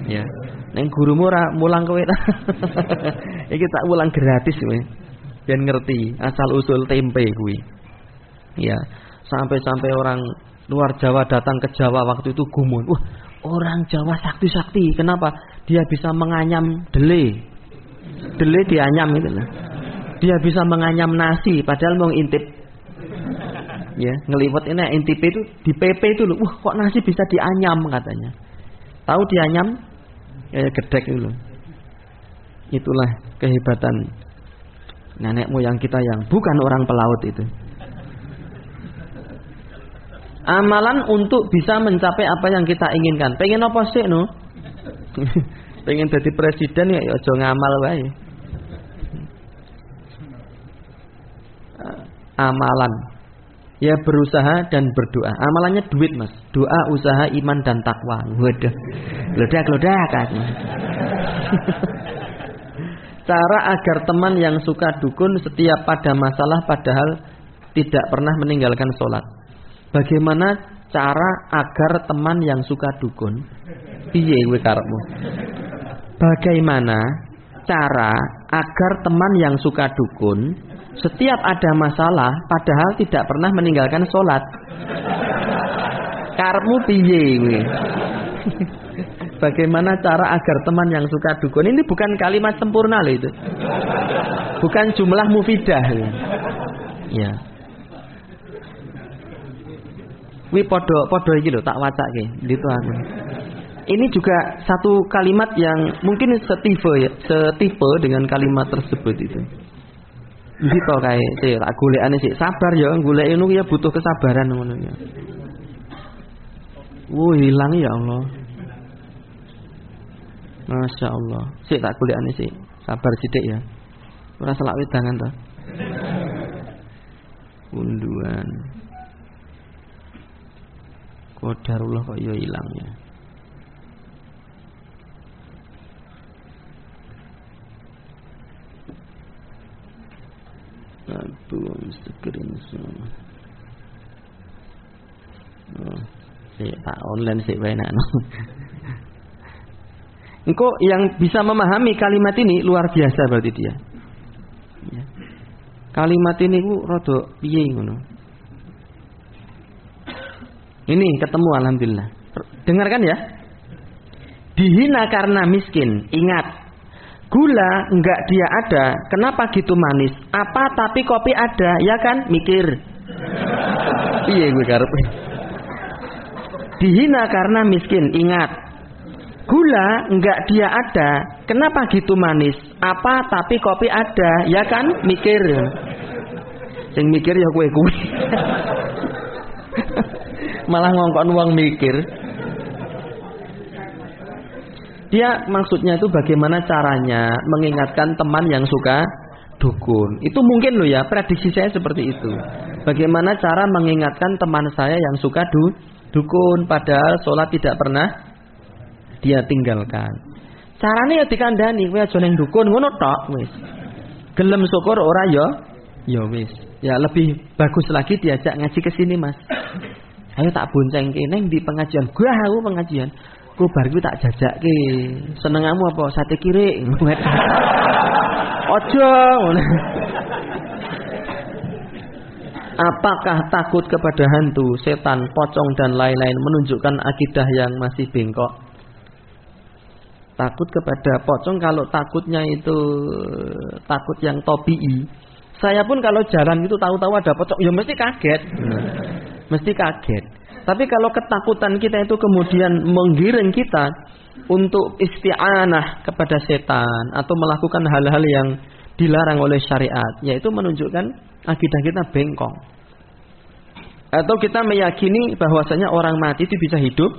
Ya. Nek gurumu ora mulang kowe. Iki tak ulang gratis kowe. Ben ngerti asal usul tempe kuwi. Ya, sampai orang luar Jawa datang ke Jawa waktu itu gumun. Wah, orang Jawa sakti-sakti. Kenapa? Dia bisa menganyam dele. Dele dianyam itu lah. Dia bisa menganyam nasi padahal mau intip. Ya, ngeliwet ini intip itu di PP itu loh. Wah, kok nasi bisa dianyam katanya. Tahu dianyam? Ya, gedek itu loh. Itulah kehebatan nenek moyang kita yang bukan orang pelaut itu. Amalan untuk bisa mencapai apa yang kita inginkan. Pengen apa sih no? Pengen jadi presiden ya aja ngamal wae. Amalan. Ya berusaha dan berdoa. Amalannya duit, Mas. Doa, usaha, iman dan takwa. Waduh. Glodak kan. Cara agar teman yang suka dukun setiap pada masalah padahal tidak pernah meninggalkan sholat. Bagaimana cara agar teman yang suka dukun? Piye kowe karepmu? Bagaimana cara agar teman yang suka dukun setiap ada masalah padahal tidak pernah meninggalkan sholat? Karepmu piye kowe? Bagaimana cara agar teman yang suka dukun? Ini bukan kalimat sempurna loh itu. Bukan jumlah mufidah. Ya. Wi podo iki lho tak wacake gitu aku. Ini juga satu kalimat yang mungkin setipe dengan kalimat tersebut itu. Gitu kae sik tak golekane sik sabar ya, golek ngono ya butuh kesabaran ngono ya. Hilang ya Allah. Masya Allah. Sik tak golekane sik. Sabar sithik ya. Ora selak wedangan to. Unduan. Qadarullah kok ya ilang ya. Aduh, screen semua. Tak online sih enak. Engkau yang bisa memahami kalimat ini luar biasa berarti dia. Ya. Kalimat ini ku rada piye ngono. Ini ketemu alhamdulillah. Dengarkan ya. Dihina karena miskin. Ingat. Gula enggak dia ada. Kenapa gitu manis? Apa tapi kopi ada? Ya kan? Mikir. Iya gue karepe. Dihina karena miskin. Ingat. Gula enggak dia ada. Kenapa gitu manis? Apa tapi kopi ada? Ya kan? Mikir. Sing mikir ya kowe. Malah ngongkon wong mikir. Dia maksudnya itu bagaimana caranya mengingatkan teman yang suka dukun. Itu mungkin loh ya, prediksi saya seperti itu. Bagaimana cara mengingatkan teman saya yang suka dukun padahal sholat tidak pernah dia tinggalkan. Caranya ya dikandani, kowe aja ning dukun ngono tok wis. Gelem syukur ora ya wis. Ya lebih bagus lagi diajak ngaji ke sini, Mas. Ayo tak boncengke neng di pengajian. Gua aku pengajian. Ku bar kuwi tak jajakke. Senengamu apa? Sate kirik. Ojo ngono. Apakah takut kepada hantu, setan, pocong dan lain-lain menunjukkan akidah yang masih bengkok? Takut kepada pocong kalau takutnya itu takut yang tabii. Saya pun kalau jalan itu tahu-tahu ada pocong, ya mesti kaget. Mesti kaget. Tapi kalau ketakutan kita itu kemudian menggiring kita untuk isti'anah kepada setan atau melakukan hal-hal yang dilarang oleh syariat, yaitu menunjukkan akidah kita bengkok. Atau kita meyakini bahwasanya orang mati itu bisa hidup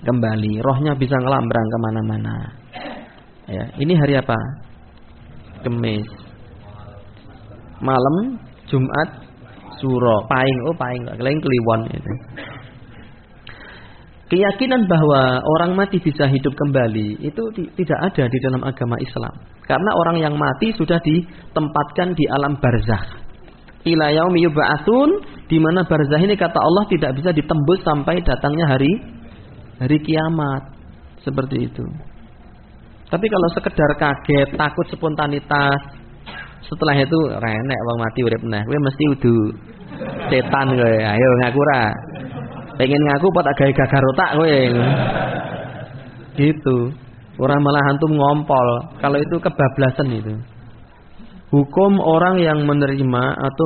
kembali, rohnya bisa ngelambrang kemana-mana. Ya, ini hari apa? Kamis. Malam Jumat Suro, paing kalian kliwon itu. Keyakinan bahwa orang mati bisa hidup kembali itu tidak ada di dalam agama Islam. Karena orang yang mati sudah ditempatkan di alam barzakh. Ila yaumi yub'atsun, di mana barzakh ini kata Allah tidak bisa ditembus sampai datangnya hari kiamat. Seperti itu. Tapi kalau sekedar kaget, takut spontanitas, setelah itu renek wong mati urip meneh. Kowe mesti udu setan kowe. Ayo ngaku ra. Pengen ngaku apa tak gawe gagar otak kowe. Gitu. Orang malah antum ngompol. Kalau itu kebablasan itu. Hukum orang yang menerima atau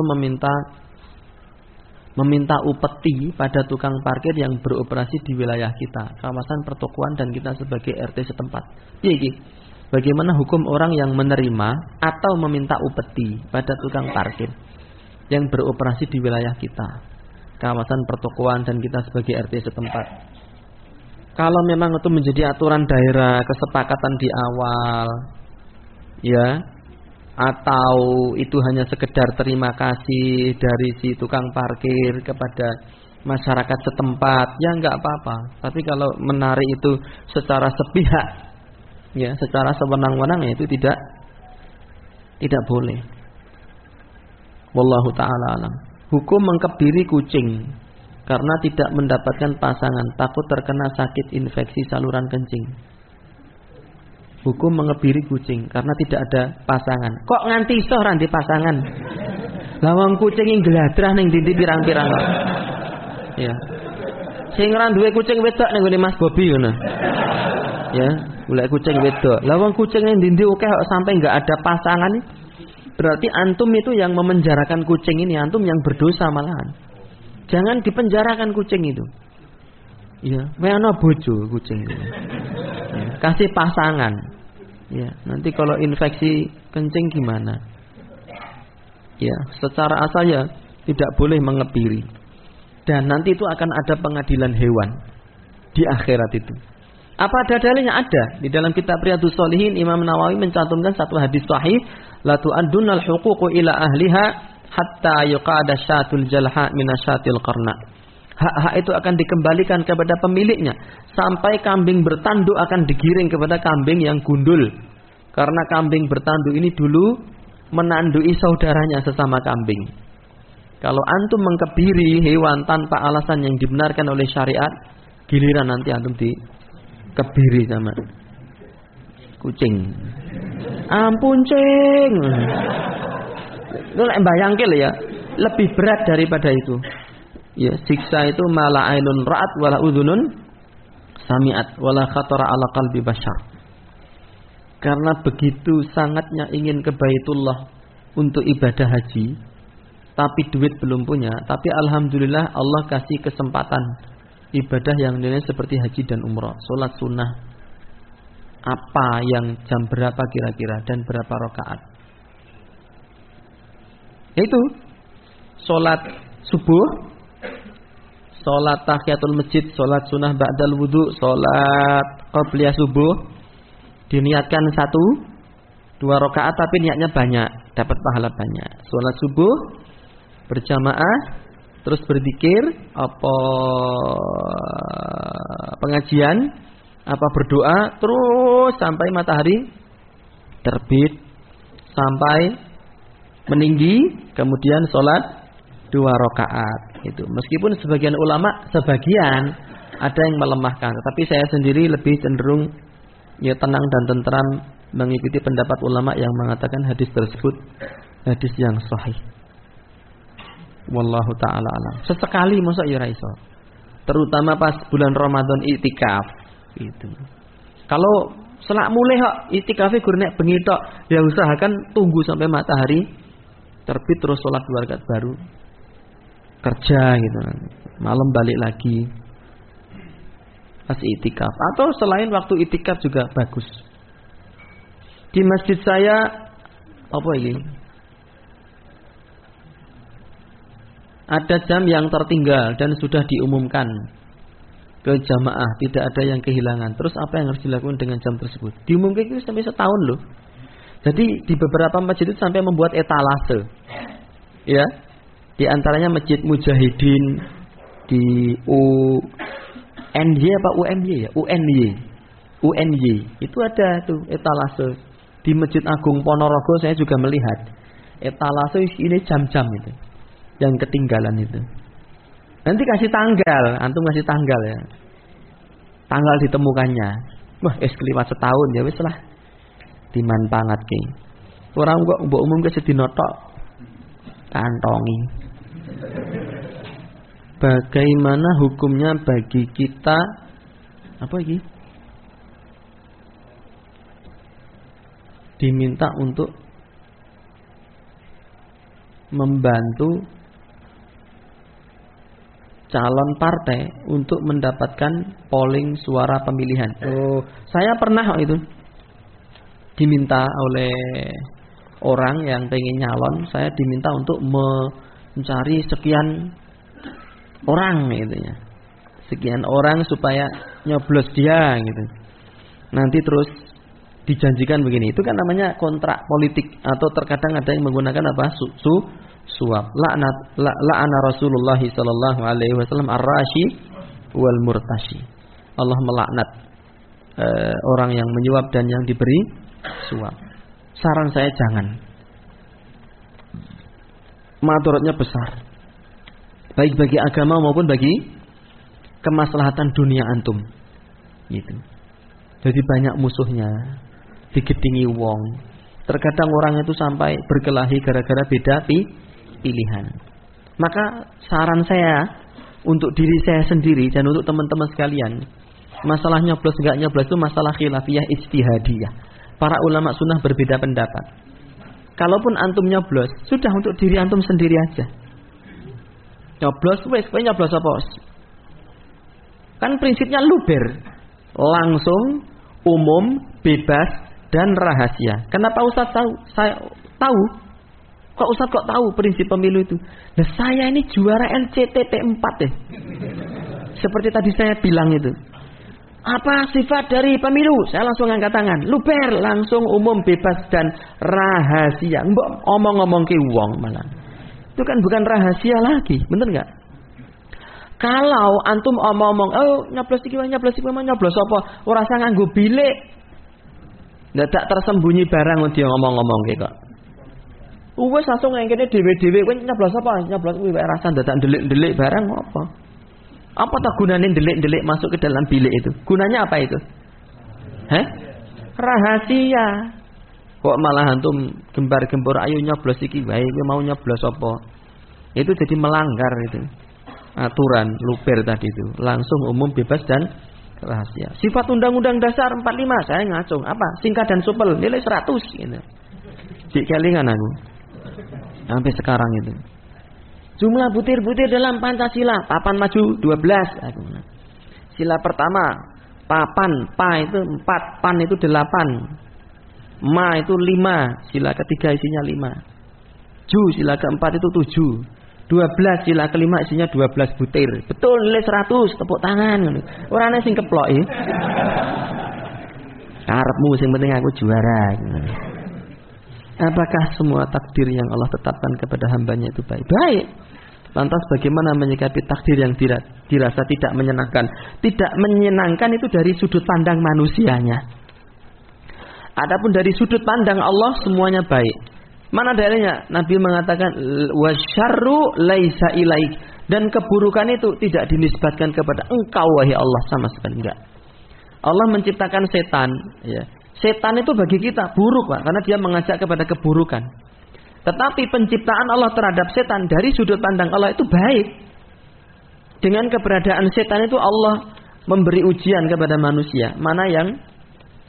meminta upeti pada tukang parkir yang beroperasi di wilayah kita, kawasan pertokoan dan kita sebagai RT setempat. Iki. Bagaimana hukum orang yang menerima atau meminta upeti pada tukang parkir yang beroperasi di wilayah kita, kawasan pertokoan dan kita sebagai RT setempat? Kalau memang itu menjadi aturan daerah, kesepakatan di awal, ya, atau itu hanya sekedar terima kasih dari si tukang parkir kepada masyarakat setempat, ya nggak apa-apa. Tapi kalau menarik itu secara sepihak, ya, secara sewenang-wenang, ya itu tidak boleh. Wallahu ta'ala alam. Hukum mengkebiri kucing karena tidak mendapatkan pasangan, takut terkena sakit infeksi saluran kencing. Hukum mengebiri kucing karena tidak ada pasangan. Kok nganti iso ra ndek pasangan? Lawang kucing yang geladrah ning dindi pirang-pirang. Ya. Sing ora duwe kucing wedok ning ngene Mas Bobi ngono. Ya, golek kucing wedok. Lawang kucing ning dindi akeh kok sampai enggak ada pasangan. Berarti antum itu yang memenjarakan kucing ini, antum yang berdosa malahan. Jangan dipenjarakan kucing itu. Ya, wae ana bojo kucing itu. Ya, kasih pasangan. Ya, nanti kalau infeksi kencing gimana? Ya, secara asal ya tidak boleh mengebiri. Dan nanti itu akan ada pengadilan hewan di akhirat itu. Apa ada dalilnya? Ada. Di dalam kitab Riyadhus Shalihin Imam Nawawi mencantumkan satu hadis sahih, la tu'addunal huququ ila ahliha hatta yuqada syatul jalha minasyatil qarna. Hak-hak itu akan dikembalikan kepada pemiliknya. Sampai kambing bertanduk akan digiring kepada kambing yang gundul. Karena kambing bertanduk ini dulu menandui saudaranya sesama kambing. Kalau antum mengkebiri hewan tanpa alasan yang dibenarkan oleh syariat, giliran nanti antum dikebiri sama kucing. Ampun cing. Lu lek bayangke lho ya, lebih berat daripada itu. Ya, siksa itu mala ainun ra'at wala udhunun sami'at wala khatara ala qalbi bashar. Karena begitu sangatnya ingin ke Baitullah untuk ibadah haji, tapi duit belum punya, tapi alhamdulillah Allah kasih kesempatan ibadah yang nilainya seperti haji dan umrah, salat sunnah. Apa yang jam berapa kira-kira dan berapa rakaat? Itu salat subuh, salat tahiyatul masjid, salat sunnah ba'dal wudu, salat qabliyah subuh, diniatkan 1-2 rakaat tapi niatnya banyak, dapat pahala banyak. Salat subuh berjamaah, terus berzikir, apa pengajian, apa berdoa, terus sampai matahari terbit, sampai meninggi, kemudian sholat 2 rakaat. Itu meskipun sebagian ulama ada yang melemahkan, tapi saya sendiri lebih cenderung ya tenang dan tentram mengikuti pendapat ulama yang mengatakan hadis tersebut hadis yang sahih. Wallahu taala alam. Sesekali masa ya ra iso. Terutama pas bulan Ramadan iktikaf gitu. Kalau selak mulai kok iktikafe gur nek bengi tok, ya usahakan tunggu sampai matahari terbit terus sholat 2 rakaat baru kerja gitu. Malam balik lagi pas iktikaf atau selain waktu iktikaf juga bagus. Di masjid saya apa ini? Ada jam yang tertinggal dan sudah diumumkan ke jamaah, tidak ada yang kehilangan. Terus apa yang harus dilakukan dengan jam tersebut? Diumumkan itu sampai setahun loh. Jadi di beberapa masjid itu sampai membuat etalase. Ya. Di antaranya Masjid Mujahidin di UNY apa UMY ya? UNY. Itu ada tuh etalase. Di Masjid Agung Ponorogo saya juga melihat etalase ini jam-jam itu. Yang ketinggalan itu. Nanti kasih tanggal, antum kasih tanggal ya. Tanggal ditemukannya. Wah, keliwat setahun ya wis lah. Dimanfaatke. Orang kok mbok umum ke sedina tok kantongi. Bagaimana hukumnya bagi kita apa iki? Diminta untuk membantu calon partai untuk mendapatkan polling suara pemilihan. Oh, saya pernah itu diminta oleh orang yang pengen nyalon, saya diminta untuk mencari sekian orang gitu ya. Sekian orang supaya nyoblos dia gitu. Nanti terus dijanjikan begini. Itu kan namanya kontrak politik atau terkadang ada yang menggunakan apa? Suap. La'ana Rasulullah sallallahu alaihi wasallam ar-rashi wal murtashi. Allah melaknat orang yang menyuap dan yang diberi suap. Saran saya jangan. Madaratnya besar. Baik bagi agama maupun bagi kemaslahatan dunia antum. Gitu. Jadi banyak musuhnya. Digedingi wong. Terkadang orang itu sampai berkelahi gara-gara beda pilihan. Maka saran saya untuk diri saya sendiri dan untuk teman-teman sekalian, masalah nyoblos enggak nyoblos itu masalah khilafiyah ijtihadiyah. Para ulama sunnah berbeda pendapat. Kalaupun antum nyoblos, sudah untuk diri antum sendiri aja. Nyoblos wes, kowe nyoblos apa? Kan prinsipnya luber, langsung, umum, bebas dan rahasia. Kenapa Ustaz tahu? Saya tahu. Kok Ustaz kok tahu prinsip pemilu itu? Nah, saya ini juara LCTP 4 deh. Seperti tadi saya bilang itu. Apa sifat dari pemilu? Saya langsung angkat tangan. Luber, langsung, umum, bebas dan rahasia. Mbok omong-omong ke wong malah. Itu kan bukan rahasia lagi, bener nggak? Kalau antum omong-omong, oh nyoblos iki nyoblos apa? Ora usah nganggo bilik. Ndak tersembunyi barang dia ngomong-ngomong kok. Wes langsung ngene dhewe-dhewe kowe nyoblos apa? Nyoblos kuwi wae rasa ndak ndelik-ndelik barang apa? Apa tak gunane ndelik-ndelik masuk ke dalam bilik itu? Gunanya apa itu? Hah? Rahasia. Kok malah antum gembar-gembor ayo nyoblos iki wae, kowe mau nyoblos apa? Itu jadi melanggar itu. Aturan luber tadi itu langsung umum bebas dan rahasia. Sifat Undang-Undang Dasar 45 saya ngacung apa singkat dan supel nilai 100 gitu. Cik kelingan aku sampai sekarang itu. Jumlah butir-butir dalam Pancasila papan maju 12 aku. Sila pertama papan pa itu 4 pan itu 8 ma itu 5 sila ketiga isinya 5 ju sila keempat itu 7 12 sila kelima isinya 12 butir. Betul nilai 100 tepuk tangan ngono. Ora ana sing keploki. Karepmu sing penting aku juara. Apakah semua takdir yang Allah tetapkan kepada hambanya itu baik? Baik. Lantas bagaimana menyikapi takdir yang dirasa tidak menyenangkan? Tidak menyenangkan itu dari sudut pandang manusianya. Adapun dari sudut pandang Allah semuanya baik. Mana dalilnya? Nabi mengatakan wasyarru laisa ilaik, dan keburukan itu tidak dinisbatkan kepada engkau wahai Allah, sama sekali enggak. Allah menciptakan setan, ya. Setan itu bagi kita buruk, Pak, karena dia mengajak kepada keburukan. Tetapi penciptaan Allah terhadap setan dari sudut pandang Allah itu baik. Dengan keberadaan setan itu Allah memberi ujian kepada manusia, mana yang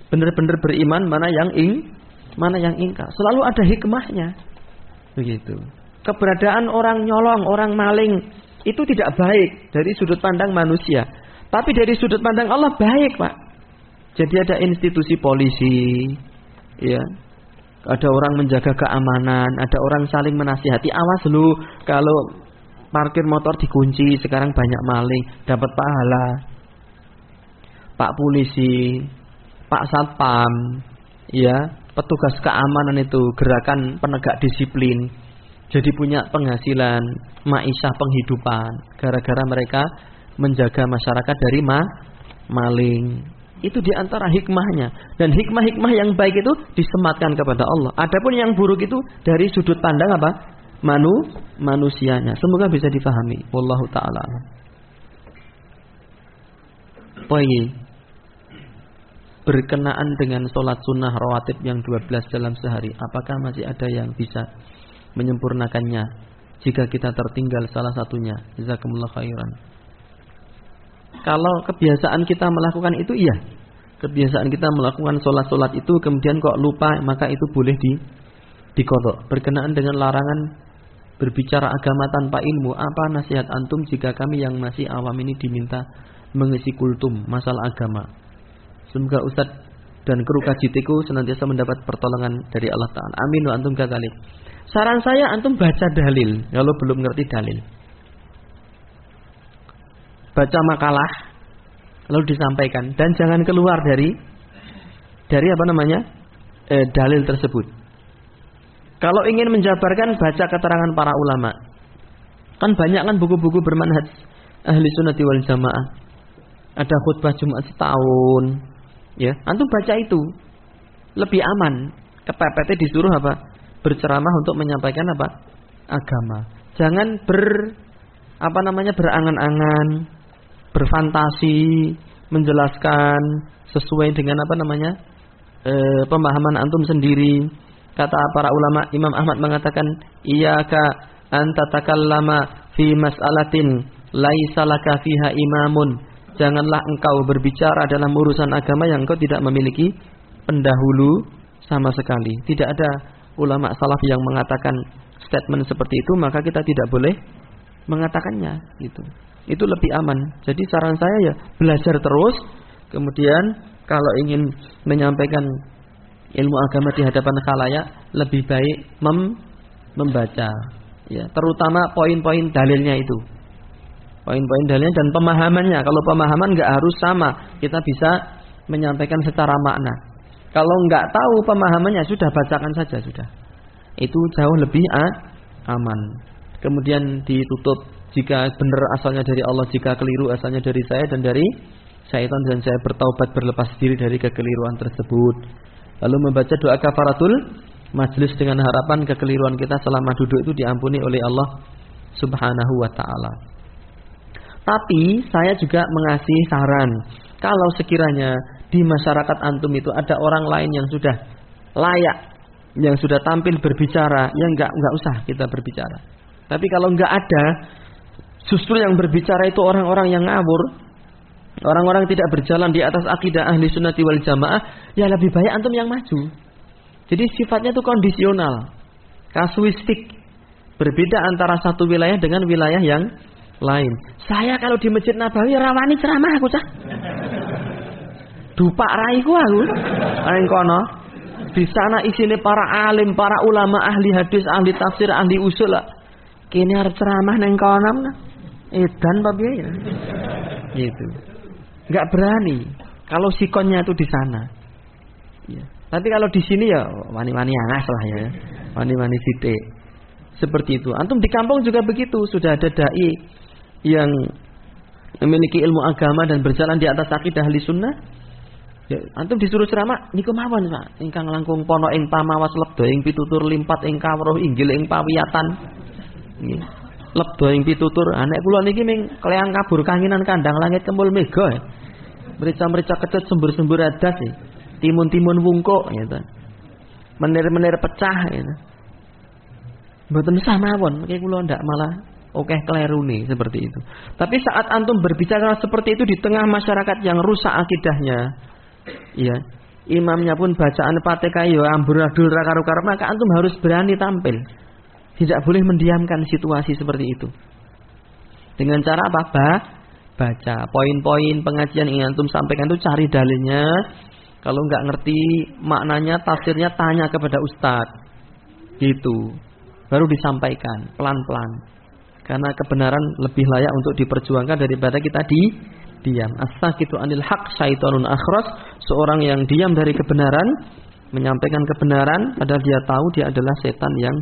benar-benar beriman, mana yang ingkar. Selalu ada hikmahnya. Begitu. Keberadaan orang nyolong, orang maling itu tidak baik dari sudut pandang manusia. Tapi dari sudut pandang Allah baik, Pak. Jadi ada institusi polisi, ya. Ada orang menjaga keamanan, ada orang saling menasihati. Awas lu kalau parkir motor dikunci, sekarang banyak maling, dapat pahala. Pak polisi, Pak Satpam, ya. Petugas keamanan itu gerakan penegak disiplin, jadi punya penghasilan, maisha penghidupan, gara-gara mereka menjaga masyarakat dari maling. Itu diantara hikmahnya, dan hikmah-hikmah yang baik itu disematkan kepada Allah. Adapun yang buruk itu dari sudut pandang apa? Manusianya. Semoga bisa difahami. Wallahu ta'ala. Poin berkenaan dengan sholat sunnah rawatib yang 12 dalam sehari, apakah masih ada yang bisa menyempurnakannya jika kita tertinggal salah satunya? Jazakumullah khairan. Kalau kebiasaan kita melakukan itu, iya, kebiasaan kita melakukan sholat itu kemudian kok lupa, maka itu boleh diqadha. Berkenaan dengan larangan berbicara agama tanpa ilmu, apa nasihat antum jika kami yang masih awam ini diminta mengisi kultum masalah agama? Semoga Ustaz dan kru kajitiku senantiasa mendapat pertolongan dari Allah Ta'ala. Amin wa antum kadzalik. Saran saya antum baca dalil kalau belum ngerti dalil. Baca makalah lalu disampaikan dan jangan keluar dari apa namanya? Dalil tersebut. Kalau ingin menjabarkan baca keterangan para ulama. Kan banyak kan buku-buku bermanhaj ahli sunnati wal jamaah. Ada khutbah Jumat setahun. Ya, antum baca itu lebih aman. Kepepetnya disuruh apa? Berceramah untuk menyampaikan apa? Agama. Jangan berangan-angan, berfantasi, menjelaskan sesuai dengan apa namanya? Pemahaman antum sendiri. Kata para ulama, Imam Ahmad mengatakan, iyyaka an tatakallama fi mas'alatin laisa laka fiha imamun. Janganlah engkau berbicara dalam urusan agama yang engkau tidak memiliki pendahulu sama sekali. Tidak ada ulama salaf yang mengatakan statement seperti itu, maka kita tidak boleh mengatakannya. Itu lebih aman. Jadi saran saya ya belajar terus. Kemudian kalau ingin menyampaikan ilmu agama di hadapan khalayak, lebih baik membaca. Ya, terutama poin-poin dalilnya itu. Poin-poin dalilnya dan pemahamannya. Kalau pemahaman nggak harus sama, kita bisa menyampaikan secara makna. Kalau nggak tahu pemahamannya, sudah bacakan saja sudah. Itu jauh lebih aman. Kemudian ditutup Jika benar asalnya dari Allah, jika keliru asalnya dari saya dan dari syaitan, dan saya bertaubat berlepas diri dari kekeliruan tersebut. Lalu membaca doa kafaratul majlis dengan harapan kekeliruan kita selama duduk itu diampuni oleh Allah Subhanahu wa ta'ala. Tapi saya juga mengasih saran, kalau sekiranya di masyarakat antum itu ada orang lain yang sudah layak, yang sudah tampil berbicara, ya enggak usah kita berbicara. Tapi kalau enggak ada, justru yang berbicara itu orang-orang yang ngawur, orang-orang tidak berjalan di atas akidah ahli sunnati wal jamaah, ya lebih baik antum yang maju. Jadi sifatnya itu kondisional, kasuistik, berbeda antara satu wilayah dengan wilayah yang lain. Saya kalau di Masjid Nabawi rawani ceramah aku cah. Dupak raiku aku. Nang kono. Di sana isine para alim, para ulama, ahli hadis, ahli tafsir, ahli usul. Kene arep ceramah nang kono. Edan apa piye ya? Gitu. Enggak berani kalau sikonnya itu di sana. Ya. Tapi kalau di sini ya wani-wani angas lah ya. Wani-wani sithik. Seperti itu. Antum di kampung juga begitu, sudah ada dai yang memiliki ilmu agama dan berjalan di atas akidah ahli sunnah. Ya, antum disuruh ceramah niku mawon Pak, ingkang langkung pono ing pamawas lebda ing pitutur limpat ing kawruh inggil ing pawiyatan. Nggih. Lebda ing pitutur, anek kula niki ming kleang kabur kanginan kandang langit kempul mega. Merica-merica kecut sembur-sembur adas, timun-timun wungkuk gitu. Menir-menir pecah gitu. Mboten samawon, mengke kula ndak malah okeh klerune seperti itu. Tapi saat antum berbicara seperti itu di tengah masyarakat yang rusak akidahnya, ya, imamnya pun bacaan Fatihah ya amburadul ra karo-karo, maka antum harus berani tampil. Tidak boleh mendiamkan situasi seperti itu. Dengan cara apa? Baca poin-poin pengajian yang antum sampaikan itu, cari dalilnya. Kalau nggak ngerti maknanya, tafsirnya, tanya kepada ustadz. Gitu. Baru disampaikan pelan-pelan. Karena kebenaran lebih layak untuk diperjuangkan daripada kita diam. As-sakitu anil haq syaitonun akhras. Seorang yang diam dari kebenaran, menyampaikan kebenaran, padahal dia tahu dia adalah setan yang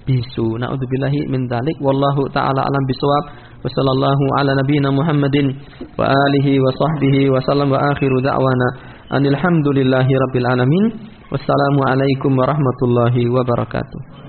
bisu. Na'udzubillahi min dzalik. Wallahu ta'ala alam bisawab. Wa sallallahu ala nabiyyina Muhammadin wa alihi wa sahbihi wa sallam wa akhiru da'wana anil hamdulillahi rabbil alamin. Wassalamu alaikum warahmatullahi wabarakatuh.